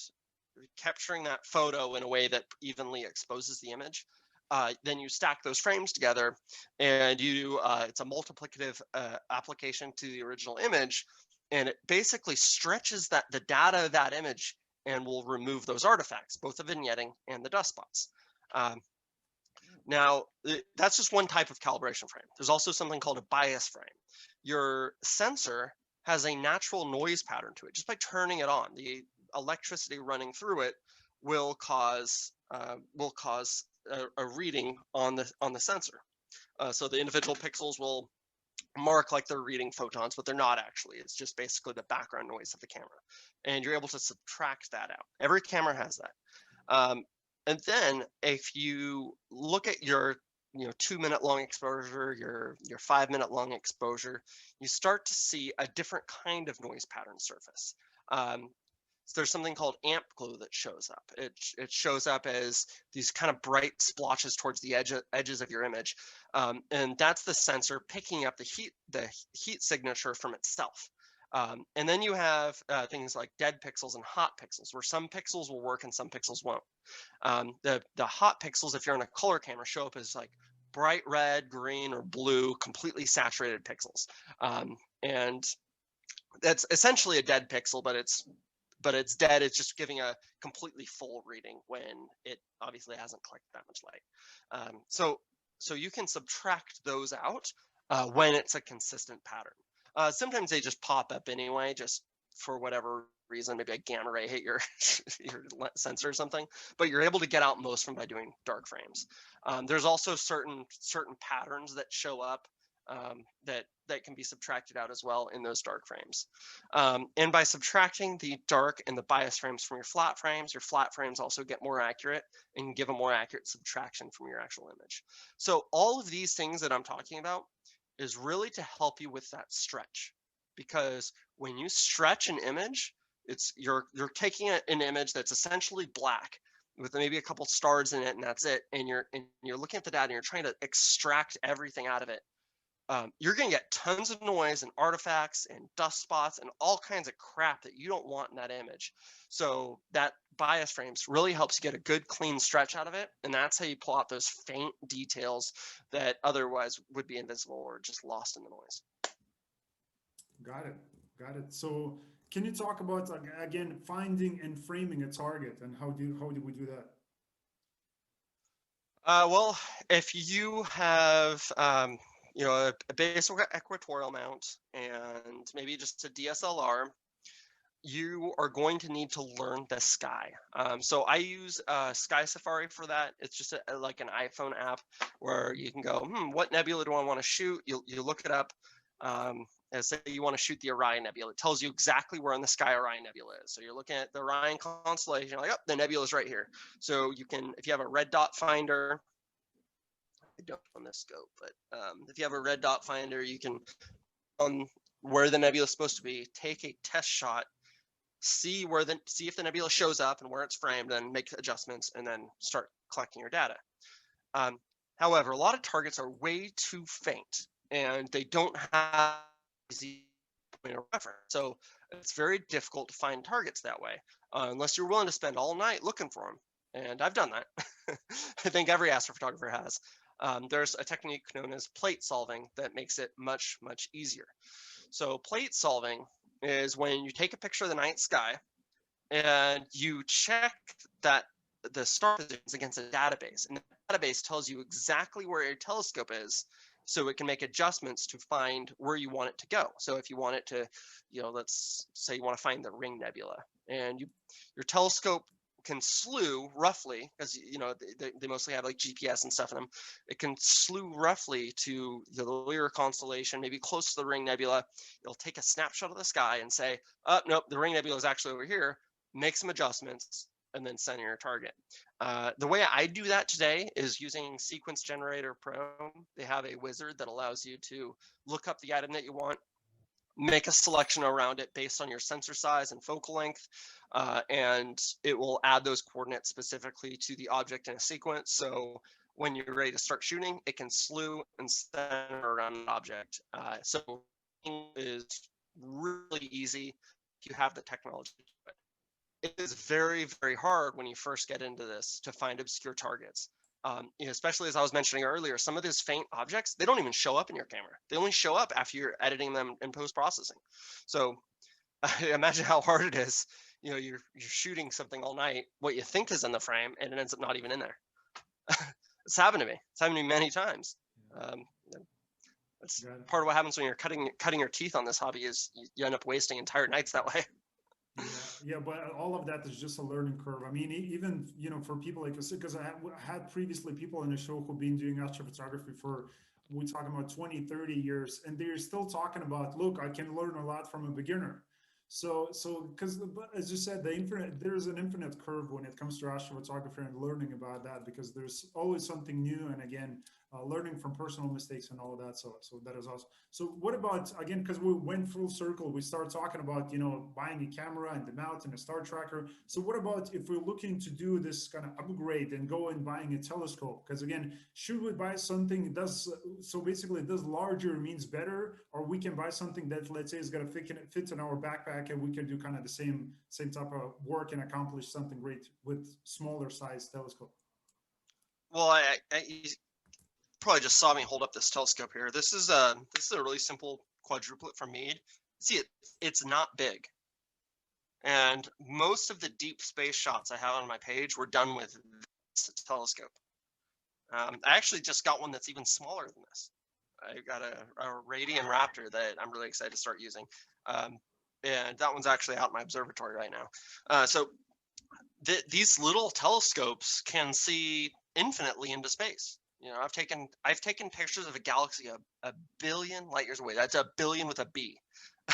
capturing that photo in a way that evenly exposes the image. Then you stack those frames together, and it's a multiplicative application to the original image, and it basically stretches the data of that image and will remove those artifacts, both the vignetting and the dust spots. Now, that's just one type of calibration frame. There's also something called a bias frame. Your sensor has a natural noise pattern to it. Just by turning it on, the electricity running through it will cause a reading on the sensor. So the individual pixels will mark like they're reading photons, but they're not actually. It's just basically the background noise of the camera. And you're able to subtract that out. Every camera has that. And then if you look at your 2-minute long exposure, your 5-minute long exposure, you start to see a different kind of noise pattern surface. So there's something called amp glow that shows up. It shows up as these kind of bright splotches towards the edges of your image, and that's the sensor picking up the heat signature from itself. And then you have things like dead pixels and hot pixels, where some pixels will work and some pixels won't. The hot pixels, if you're on a color camera, show up as like bright red, green, or blue, completely saturated pixels. And that's essentially a dead pixel, but it's dead. It's just giving a completely full reading when it obviously hasn't collected that much light. So you can subtract those out when it's a consistent pattern. Sometimes they just pop up anyway, just for whatever reason. Maybe a gamma ray hit your your sensor or something. But you're able to get out most of them by doing dark frames. There's also certain patterns that show up that can be subtracted out as well in those dark frames. And by subtracting the dark and the bias frames from your flat frames also get more accurate and give a more accurate subtraction from your actual image. So all of these things that I'm talking about is really to help you with that stretch, because when you stretch an image, it's you're taking an image that's essentially black with maybe a couple stars in it, and that's it, and you're looking at the data and you're trying to extract everything out of it. You're going to get tons of noise and artifacts and dust spots and all kinds of crap that you don't want in that image. So that bias frames really helps you get a good clean stretch out of it, and that's how you pull out those faint details that otherwise would be invisible or just lost in the noise. Got it. Got it. So can you talk about again finding and framing a target, and how do we do that? Well, if you have a basic equatorial mount and maybe just a DSLR, you are going to need to learn the sky. So I use Sky Safari for that. It's just like an iPhone app where you can go, what nebula do I want to shoot? You look it up. And say you want to shoot the Orion Nebula. It tells you exactly where in the sky Orion Nebula is. So you're looking at the Orion constellation, you're like, oh, the nebula is right here. So you can, if you have a red dot finder, I don't on this scope, but if you have a red dot finder, you can, on where the nebula is supposed to be, take a test shot, see if the nebula shows up and where it's framed, and make adjustments, and then start collecting your data. However, a lot of targets are way too faint, and they don't have easy point of reference. So it's very difficult to find targets that way, unless you're willing to spend all night looking for them. And I've done that. I think every astrophotographer has. There's a technique known as plate solving that makes it much, much easier. So plate solving is when you take a picture of the night sky and you check that the star positions against a database, and the database tells you exactly where your telescope is, so it can make adjustments to find where you want it to go. So if you want it to, let's say you want to find the Ring Nebula, and your telescope can slew roughly, because they mostly have like GPS and stuff in them. It can slew roughly to the Lyra constellation, maybe close to the Ring Nebula. It'll take a snapshot of the sky and say, oh, nope, the Ring Nebula is actually over here. Make some adjustments, and then send your target. The way I do that today is using Sequence Generator Pro. They have a wizard that allows you to look up the item that you want, make a selection around it based on your sensor size and focal length, and it will add those coordinates specifically to the object in a sequence. So when you're ready to start shooting, it can slew and center around an object. So it is really easy if you have the technology to do it. It is very, very hard when you first get into this to find obscure targets. Especially as I was mentioning earlier, some of these faint objects, they don't even show up in your camera. They only show up after you're editing them in post-processing. So imagine how hard it is. You're shooting something all night, what you think is in the frame, and it ends up not even in there. It's happened to me. It's happened to me many times. That's part of what happens when you're cutting your teeth on this hobby, is you end up wasting entire nights that way. Yeah, but all of that is just a learning curve. I mean, even for people like us, because I had previously people in the show who've been doing astrophotography for, we're talking about 20, 30 years, and they're still talking about, look, I can learn a lot from a beginner. So because as you said, there's an infinite curve when it comes to astrophotography and learning about that, because there's always something new, and again, learning from personal mistakes and all of that. So that is awesome. So what about, again, because we went full circle, we started talking about buying a camera and the mount and a star tracker. So what about if we're looking to do this kind of upgrade and go and buying a telescope? Because again, should we buy something so basically does larger means better, or we can buy something that, let's say, is going to fit in our backpack, and we can do kind of the same type of work and accomplish something great with smaller size telescope? Well, you probably just saw me hold up this telescope here. This is a really simple quadruplet from Meade. See, it's not big, and most of the deep space shots I have on my page were done with this telescope. I actually just got one that's even smaller than this. I got a Radian Raptor that I'm really excited to start using. Um, and that one's actually out in my observatory right now. So these little telescopes can see infinitely into space. I've taken pictures of a galaxy a billion light years away. That's a billion with a B,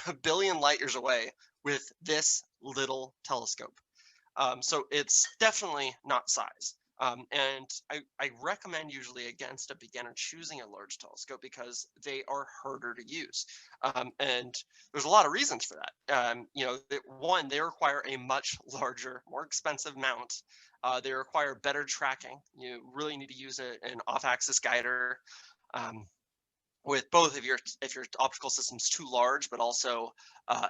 a billion light years away with this little telescope. So it's definitely not size. And I recommend usually against a beginner choosing a large telescope because they are harder to use. And there's a lot of reasons for that. One, they require a much larger, more expensive mount. They require better tracking. You really need to use an off-axis guider. Um, with both if your optical system's too large, but also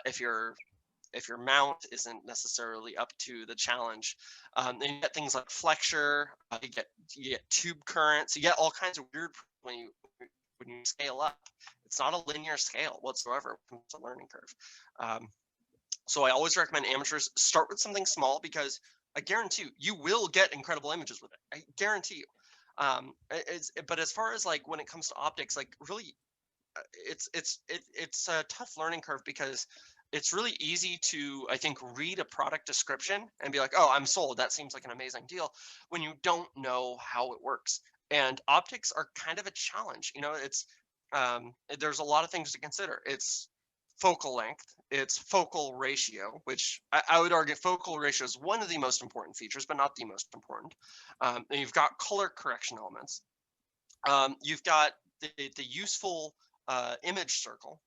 if your mount isn't necessarily up to the challenge. And you get things like flexure, you get tube currents, you get all kinds of weird when you scale up. It's not a linear scale whatsoever when it comes to learning curve. So I always recommend amateurs start with something small because I guarantee you will get incredible images with it. I guarantee you. But as far as like when it comes to optics, like really, it's a tough learning curve because it's really easy to, I think, read a product description and be like, oh, I'm sold. That seems like an amazing deal when you don't know how it works. And optics are kind of a challenge. There's a lot of things to consider. It's focal length, it's focal ratio, which I would argue focal ratio is one of the most important features, but not the most important. And you've got color correction elements. You've got the useful image circle.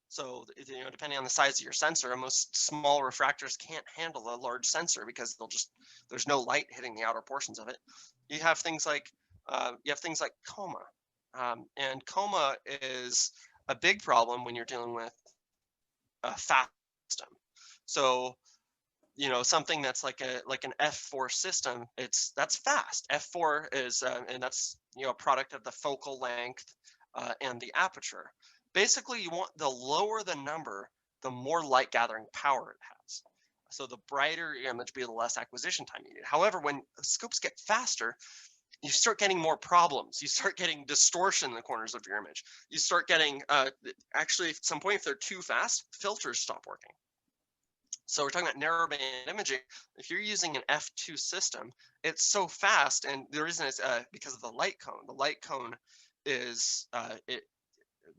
So, depending on the size of your sensor, most small refractors can't handle a large sensor because there's no light hitting the outer portions of it. You have things like coma, and coma is a big problem when you're dealing with a fast system. So, something that's like an F4 system, that's fast. F4 is, and that's a product of the focal length and the aperture. Basically, you want the lower the number, the more light gathering power it has. So the brighter your image be, the less acquisition time you need. However, when scopes get faster, you start getting more problems. You start getting distortion in the corners of your image. You start getting, actually, at some point, if they're too fast, filters stop working. So we're talking about narrowband imaging. If you're using an F2 system, it's so fast, and the reason is because of the light cone. The light cone is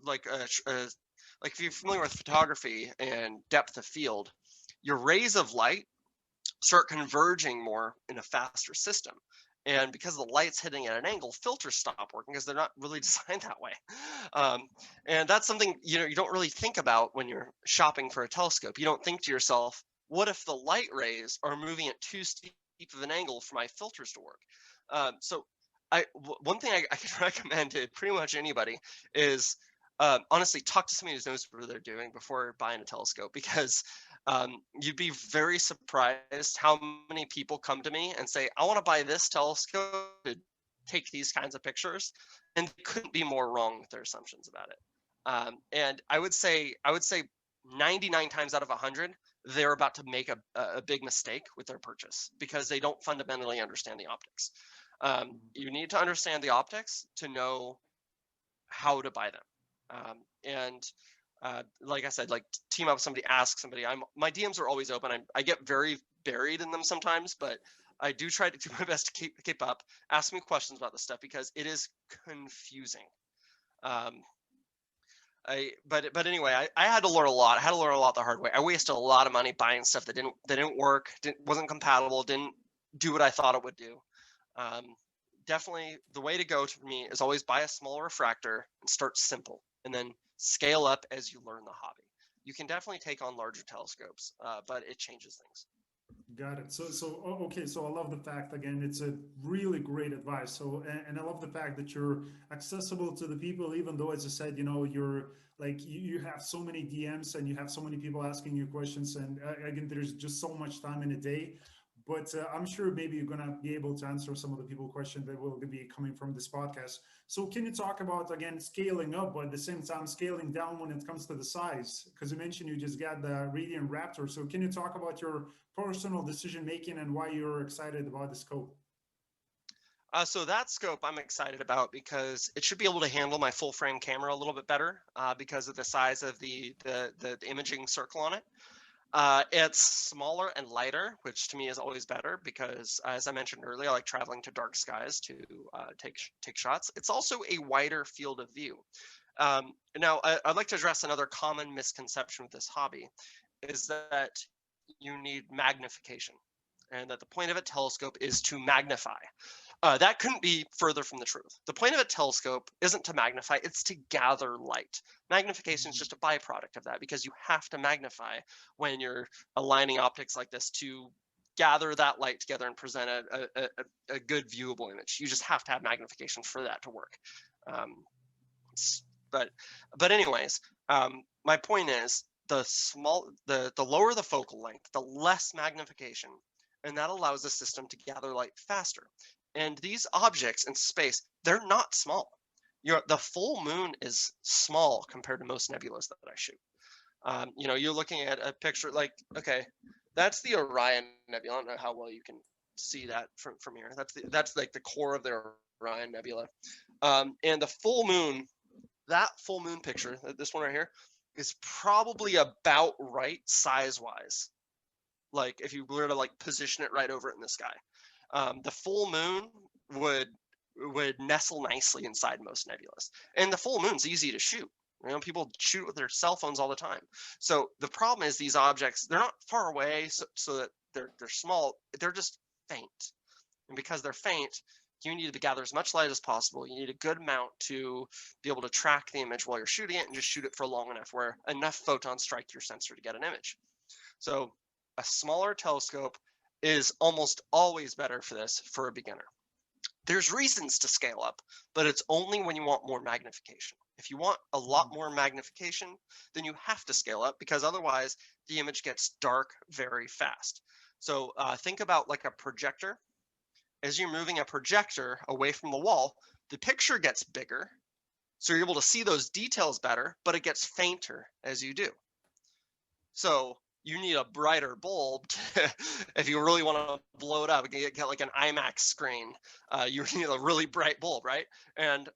like if you're familiar with photography and depth of field, your rays of light start converging more in a faster system. And because the light's hitting at an angle, filters stop working because they're not really designed that way. And that's something you don't really think about when you're shopping for a telescope. You don't think to yourself, what if the light rays are moving at too steep of an angle for my filters to work? So one thing I can recommend to pretty much anybody is honestly talk to somebody who knows what they're doing before buying a telescope, because you'd be very surprised how many people come to me and say, I want to buy this telescope to take these kinds of pictures, and they couldn't be more wrong with their assumptions about it. And I would say 99 times out of 100, they're about to make a big mistake with their purchase because they don't fundamentally understand the optics. You need to understand the optics to know how to buy them. And like I said, like team up with somebody, ask somebody. My DMs are always open. I get very buried in them sometimes, but I do try to do my best to keep up. Ask me questions about this stuff because it is confusing. But anyway, I had to learn a lot. I had to learn a lot the hard way. I wasted a lot of money buying stuff that didn't work, wasn't compatible, didn't do what I thought it would do. Definitely the way to go for me is always buy a small refractor and start simple, and then scale up as you learn the hobby. You can definitely take on larger telescopes, but it changes things. Got it. Okay. So I love the fact, again, it's a really great advice. So, and I love the fact that you're accessible to the people, even though, as I said, you're like, you have so many DMs and you have so many people asking you questions. And again, there's just so much time in a day. But I'm sure maybe you're going to be able to answer some of the people questions that will be coming from this podcast. So can you talk about, again, scaling up, but at the same time scaling down when it comes to the size? Because you mentioned you just got the Radiant Raptor. So can you talk about your personal decision making and why you're excited about the scope? So that scope I'm excited about because it should be able to handle my full frame camera a little bit better because of the size of the imaging circle on it. It's smaller and lighter, which to me is always better because, as I mentioned earlier, I like traveling to dark skies to take shots. It's also a wider field of view. Now, I'd like to address another common misconception with this hobby, is that you need magnification, and that the point of a telescope is to magnify. That couldn't be further from the truth. The point of a telescope isn't to magnify, it's to gather light. Magnification is just a byproduct of that because you have to magnify when you're aligning optics like this to gather that light together and present a good viewable image. You just have to have magnification for that to work. Um, but anyways, my point is the lower the focal length, the less magnification, and that allows the system to gather light faster. And these objects in space, they're not small. The full moon is small compared to most nebulas that I shoot. You're looking at a picture like, okay, that's the Orion Nebula. I don't know how well you can see that from here. That's like the core of the Orion Nebula. And the full moon, that full moon picture, this one right here, is probably about right size-wise. Like if you were to like position it right over it in the sky. The full moon would nestle nicely inside most nebulas, and the full moon's easy to shoot. People shoot with their cell phones all the time. So the problem is these objects, they're not far away, so that they're small. They're just faint, and because they're faint, you need to gather as much light as possible. You need a good amount to be able to track the image while you're shooting it, and just shoot it for long enough where enough photons strike your sensor to get an image. So a smaller telescope is almost always better for this for a beginner. There's reasons to scale up, but it's only when you want more magnification. If you want a lot more magnification, then you have to scale up because otherwise the image gets dark very fast. So think about like a projector. As you're moving a projector away from the wall, the picture gets bigger, so you're able to see those details better, but it gets fainter as you do. So you need a brighter bulb if you really want to blow it up, get like an IMAX screen. You need a really bright bulb, right? And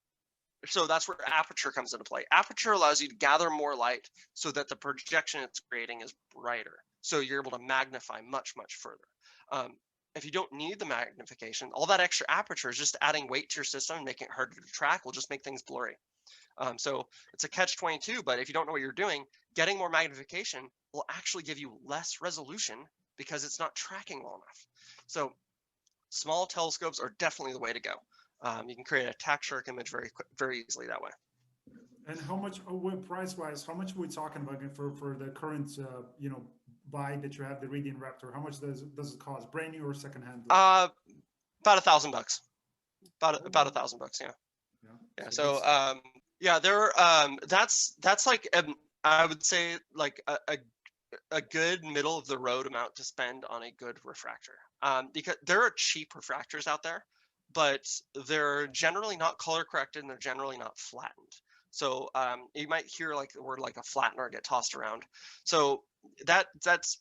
so that's where aperture comes into play. Aperture allows you to gather more light so that the projection it's creating is brighter. So you're able to magnify much, much further. If you don't need the magnification, all that extra aperture is just adding weight to your system and making it harder to track will just make things blurry. So it's a catch-22, but if you don't know what you're doing, getting more magnification will actually give you less resolution because it's not tracking well enough. So small telescopes are definitely the way to go. You can create a tack shark image very easily that way. And how much, price-wise, how much are we talking about for the current, buy that you have, the Radiant Raptor? How much does it cost, brand new or secondhand? About $1,000. About $1,000, yeah. Yeah. So yeah, that's like I would say like a good middle of the road amount to spend on a good refractor. Because there are cheap refractors out there, but they're generally not color corrected and they're generally not flattened. So you might hear like the word like a flattener get tossed around. So that's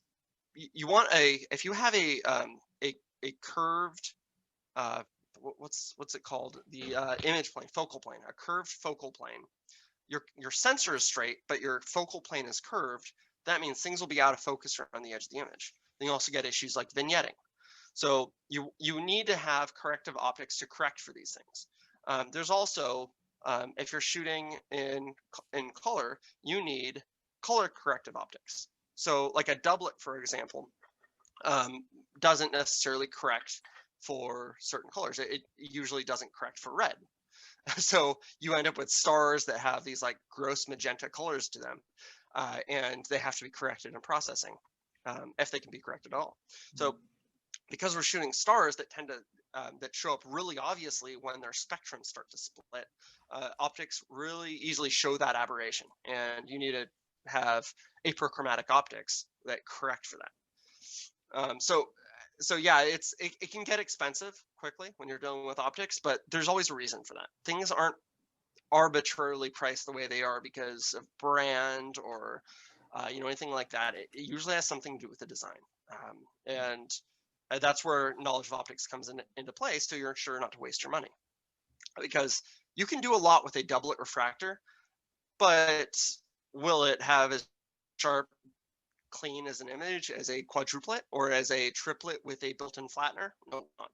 you want if you have a curved what's it called, the image plane, focal plane, a curved focal plane. Your sensor is straight, but your focal plane is curved. That means things will be out of focus around the edge of the image. Then you also get issues like vignetting. So you need to have corrective optics to correct for these things. There's also if you're shooting in color, you need color corrective optics. So like a doublet, for example, doesn't necessarily correct for certain colors. It usually doesn't correct for red. So you end up with stars that have these like gross magenta colors to them, and they have to be corrected in processing, if they can be corrected at all. So because we're shooting stars that tend to that show up really obviously when their spectrums start to split, optics really easily show that aberration, and you need to have apochromatic optics that correct for that. So yeah, it can get expensive quickly when you're dealing with optics, but there's always a reason for that. Things aren't arbitrarily priced the way they are because of brand or anything like that. It usually has something to do with the design. And that's where knowledge of optics comes into play, so you're sure not to waste your money. Because you can do a lot with a doublet refractor, but will it have as sharp, clean as an image as a quadruplet or as a triplet with a built-in flattener? No, not.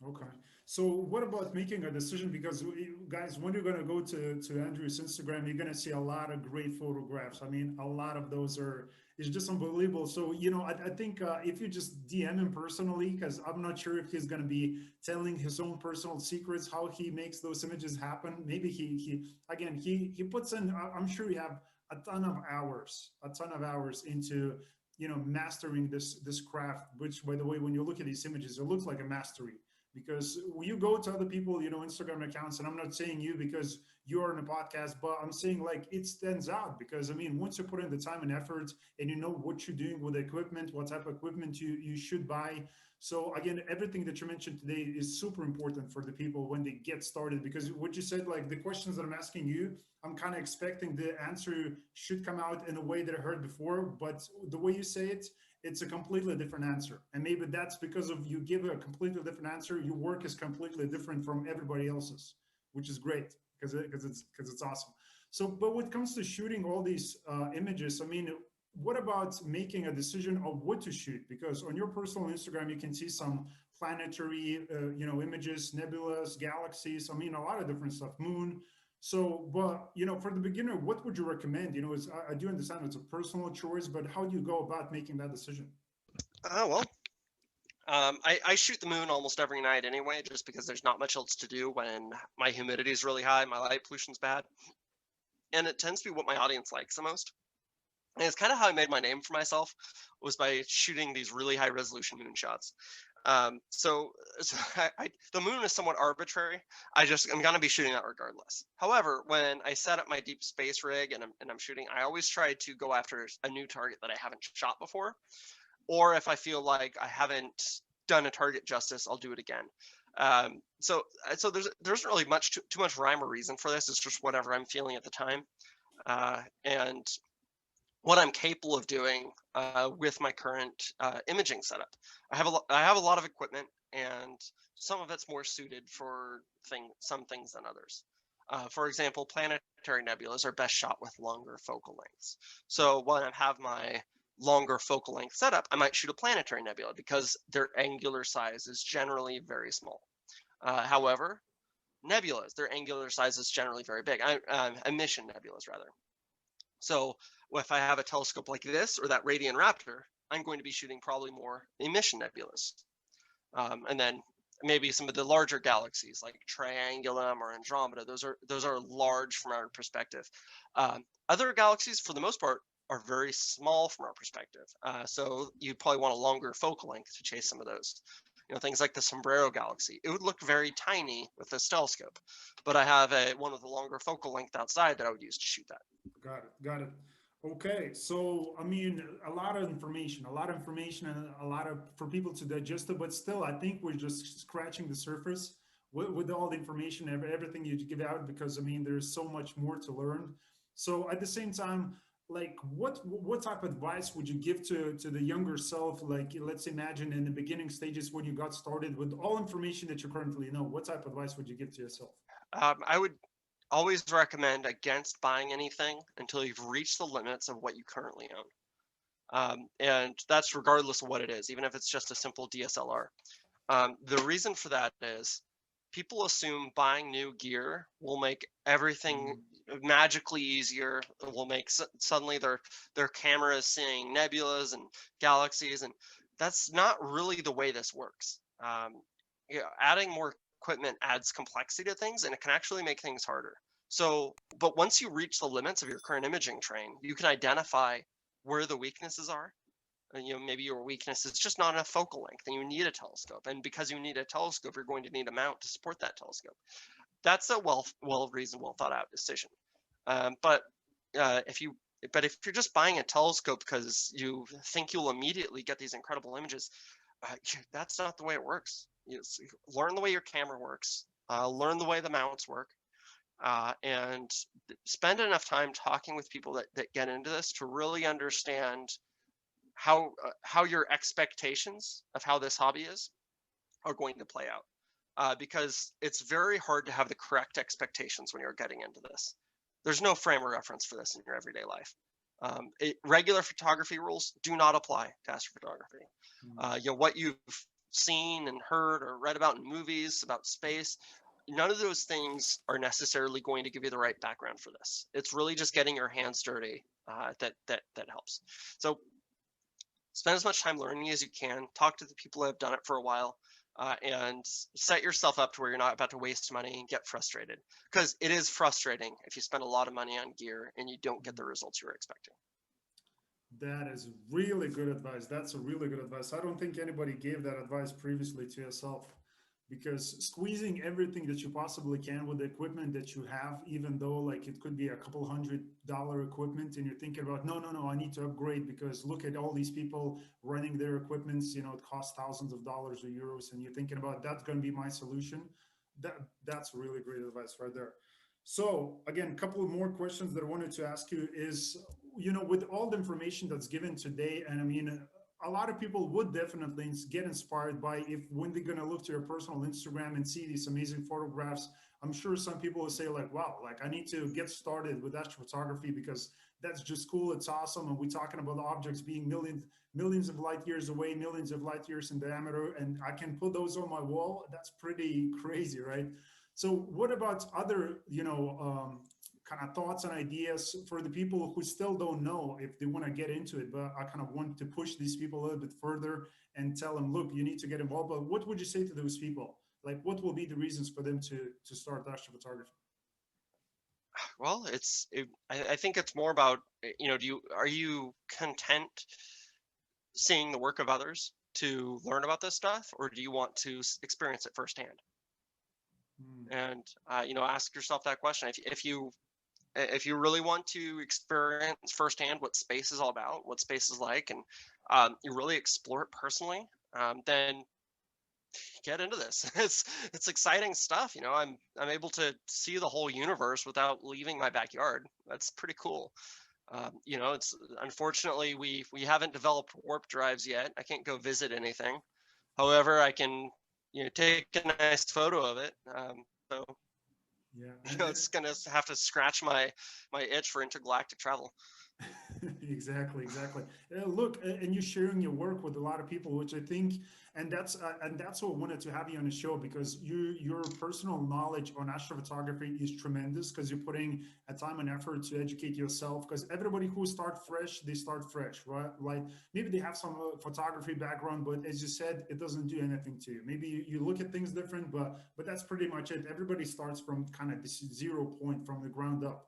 Okay. So what about making a decision? Because guys, when you're gonna go to Andrew's Instagram, you're gonna see a lot of great photographs. I mean, a lot of those are it's just unbelievable. So I think if you just DM him personally, because I'm not sure if he's gonna be telling his own personal secrets, how he makes those images happen. Maybe he again he puts in. I'm sure you have a ton of hours into mastering this craft. Which, by the way, when you look at these images, it looks like a mastery because you go to other people Instagram accounts, and I'm not saying you because you're in a podcast, but I'm saying like it stands out because I mean once you put in the time and effort and you know what you're doing with the equipment, what type of equipment you should buy. So again, everything that you mentioned today is super important for the people when they get started, because what you said, like the questions that I'm asking you, I'm kind of expecting the answer should come out in a way that I heard before, but the way you say it, it's a completely different answer. And maybe that's because of you give a completely different answer. Your work is completely different from everybody else's, which is great because it's awesome. So, but when it comes to shooting all these images, I mean, what about making a decision of what to shoot? Because on your personal Instagram, you can see some planetary, images, nebulas, galaxies. I mean, a lot of different stuff, moon. So, but for the beginner, what would you recommend? I do understand it's a personal choice, but how do you go about making that decision? Well, I shoot the moon almost every night anyway, just because there's not much else to do when my humidity is really high, my light pollution's bad, and it tends to be what my audience likes the most. And it's kind of how I made my name for myself, was by shooting these really high resolution moon shots. So the moon is somewhat arbitrary. I'm gonna be shooting that regardless. However, when I set up my deep space rig and I'm shooting, I always try to go after a new target that I haven't shot before, or if I feel like I haven't done a target justice, I'll do it again. So there's really too much rhyme or reason for this. It's just whatever I'm feeling at the time, and what I'm capable of doing with my current imaging setup. I have a lot of equipment, and some of it's more suited for some things than others. For example, planetary nebulas are best shot with longer focal lengths. So when I have my longer focal length setup, I might shoot a planetary nebula because their angular size is generally very small. However, nebulas, their angular size is generally very big. Emission nebulas, rather. So if I have a telescope like this or that Radian Raptor, I'm going to be shooting probably more emission nebulas. And then maybe some of the larger galaxies like Triangulum or Andromeda, those are large from our perspective. Other galaxies, for the most part, are very small from our perspective. So you probably want a longer focal length to chase some of those. Things like the Sombrero Galaxy. It would look very tiny with this telescope, but I have one with a longer focal length outside that I would use to shoot that. Got it. Got it. Okay. So, I mean, a lot of information, and a lot of for people to digest it. But still, I think we're just scratching the surface with all the information, everything you give out, because I mean, there's so much more to learn. So, at the same time, like, what type of advice would you give to the younger self? Like, let's imagine in the beginning stages when you got started with all information that you currently know. What type of advice would you give to yourself? I would always recommend against buying anything until you've reached the limits of what you currently own. And that's regardless of what it is, even if it's just a simple DSLR. The reason for that is people assume buying new gear will make everything magically easier. It will make suddenly their camera is seeing nebulas and galaxies, and that's not really the way this works. Adding more equipment adds complexity to things, and it can actually make things harder. So, but once you reach the limits of your current imaging train, you can identify where the weaknesses are. And, maybe your weakness is just not enough focal length and you need a telescope. And because you need a telescope, you're going to need a mount to support that telescope. That's a well-reasoned, well-thought-out decision. But if you're just buying a telescope because you think you'll immediately get these incredible images, that's not the way it works. Learn the way your camera works, learn the way the mounts work, and spend enough time talking with people that get into this to really understand how your expectations of how this hobby is are going to play out. Because it's very hard to have the correct expectations when you're getting into this. There's no frame of reference for this in your everyday life. Regular photography rules do not apply to astrophotography. What you've seen and heard or read about in movies about space, none of those things are necessarily going to give you the right background for this. It's really just getting your hands dirty that helps. So spend as much time learning as you can. Talk to the people who have done it for a while. And set yourself up to where you're not about to waste money and get frustrated, because it is frustrating if you spend a lot of money on gear and you don't get the results you were expecting. That is really good advice. That's a really good advice. I don't think anybody gave that advice previously to yourself, because squeezing everything that you possibly can with the equipment that you have, even though like it could be a couple $100 equipment, and you're thinking about, no, no, no, I need to upgrade because look at all these people running their equipments, it costs thousands of dollars or euros, and you're thinking about that's going to be my solution. That's really great advice right there. So again, a couple of more questions that I wanted to ask you is, with all the information that's given today, and I mean, a lot of people would definitely get inspired by if when they're going to look to your personal Instagram and see these amazing photographs. I'm sure some people will say like, wow, like I need to get started with astrophotography because that's just cool. It's awesome. And we're talking about objects being millions of light years away, millions of light years in diameter, and I can put those on my wall. That's pretty crazy, right? So what about other, kind of thoughts and ideas for the people who still don't know if they want to get into it, but I kind of want to push these people a little bit further and tell them, look, you need to get involved. But what would you say to those people? Like, what will be the reasons for them to start astrophotography? Well, I think it's more about, are you content seeing the work of others to learn about this stuff, or do you want to experience it firsthand? Hmm. And ask yourself that question. If you really want to experience firsthand what space is all about, what space is like, and you really explore it personally, then get into this. It's exciting stuff. I'm able to see the whole universe without leaving my backyard. That's pretty cool. It's unfortunately we haven't developed warp drives yet. I can't go visit anything. However, I can take a nice photo of it. So Yeah, it's gonna have to scratch my itch for intergalactic travel. exactly, exactly. Look, and you're sharing your work with a lot of people, which I think, and that's what I wanted to have you on the show, because your personal knowledge on astrophotography is tremendous, because you're putting a time and effort to educate yourself. Because everybody who start fresh, they start fresh, right? Like maybe they have some photography background, but as you said, it doesn't do anything to you. Maybe you look at things different, but that's pretty much it. Everybody starts from kind of this 0 point from the ground up.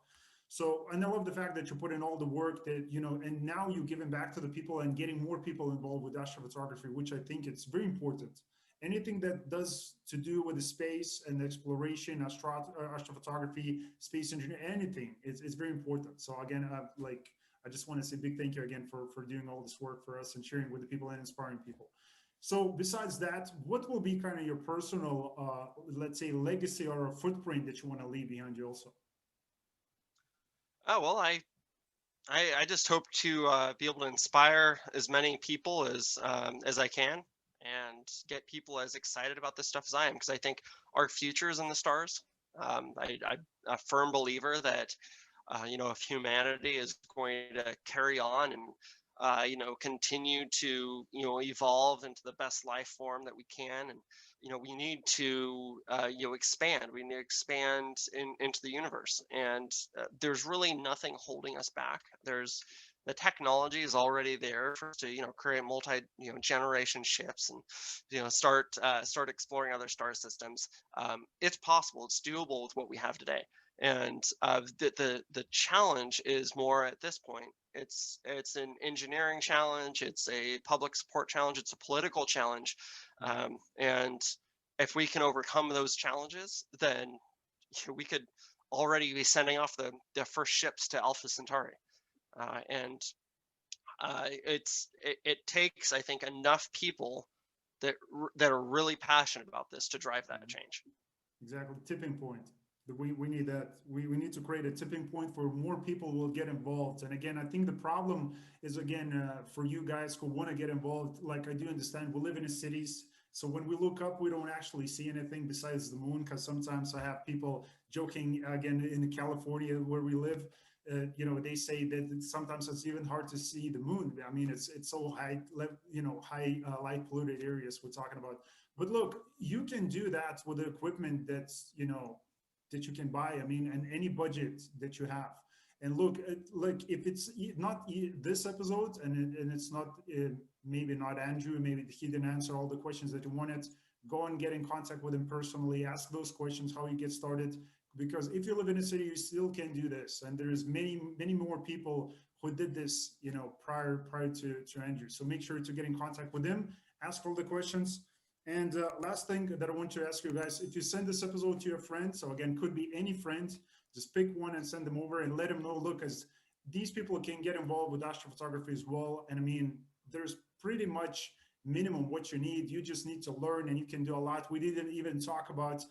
So, and I love the fact that you put in all the work that, and now you're giving back to the people and getting more people involved with astrophotography, which I think it's very important. Anything that does to do with the space and the exploration, astrophotography, space engineering, anything, it's very important. So again, I just want to say big thank you again for doing all this work for us and sharing with the people and inspiring people. So besides that, what will be kind of your personal, let's say, legacy or a footprint that you want to leave behind you also? Oh well, I just hope to be able to inspire as many people as I can, and get people as excited about this stuff as I am, because I think our future is in the stars. I'm a firm believer that if humanity is going to carry on and continue to evolve into the best life form that we can, and we need to expand. We need to expand into the universe, and there's really nothing holding us back. There's The technology is already there for us to create multi generation ships, and start exploring other star systems. It's possible. It's doable with what we have today. And the challenge is more at this point. It's an engineering challenge. It's a public support challenge. It's a political challenge. And if we can overcome those challenges, then we could already be sending off the first ships to Alpha Centauri. And it takes, I think, enough people that are really passionate about this to drive that Mhm. change. Exactly, tipping point. We need that. We need to create a tipping point where more people will get involved. And again, I think the problem is, again, for you guys who want to get involved, like I do understand, we live in the cities. So when we look up, we don't actually see anything besides the moon, because sometimes I have people joking, again, in California where we live, they say that sometimes it's even hard to see the moon. I mean, it's so high light polluted areas we're talking about. But look, you can do that with the equipment that you can buy. I mean, and any budget that you have. And look, like if it's not this episode, and it's not maybe not Andrew, maybe he didn't answer all the questions that you wanted, go and get in contact with him personally, ask those questions, how you get started. Because if you live in a city, you still can do this. And there's many more people who did this, prior to Andrew. So make sure to get in contact with him, ask all the questions. And last thing that I want to ask you guys, if you send this episode to your friend, so again, could be any friend, just pick one and send them over and let them know, look, as these people can get involved with astrophotography as well. And I mean, there's pretty much minimum what you need. You just need to learn, and you can do a lot. We didn't even talk about,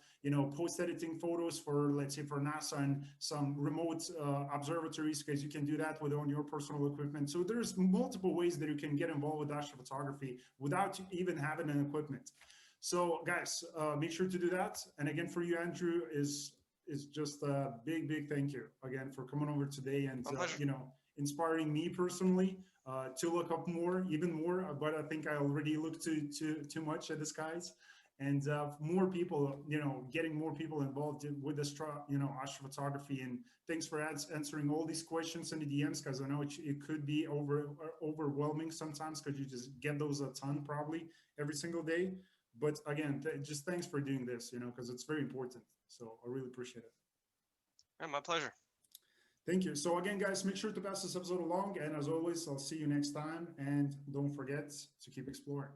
post-editing photos for, let's say, for NASA and some remote observatories, because you can do that with on your personal equipment. So there's multiple ways that you can get involved with astrophotography without even having an equipment. So guys, make sure to do that. And again, for you, Andrew, is just a big thank you again for coming over today and inspiring me personally to look up even more. But I think I already looked too much at the skies, and more people, getting more people involved with astrophotography. And thanks for answering all these questions in the DMs, because I know it could be overwhelming sometimes, because you just get those a ton probably every single day. But again, just thanks for doing this, because it's very important. So I really appreciate it. Yeah, my pleasure. Thank you. So again, guys, make sure to pass this episode along. And as always, I'll see you next time. And don't forget to keep exploring.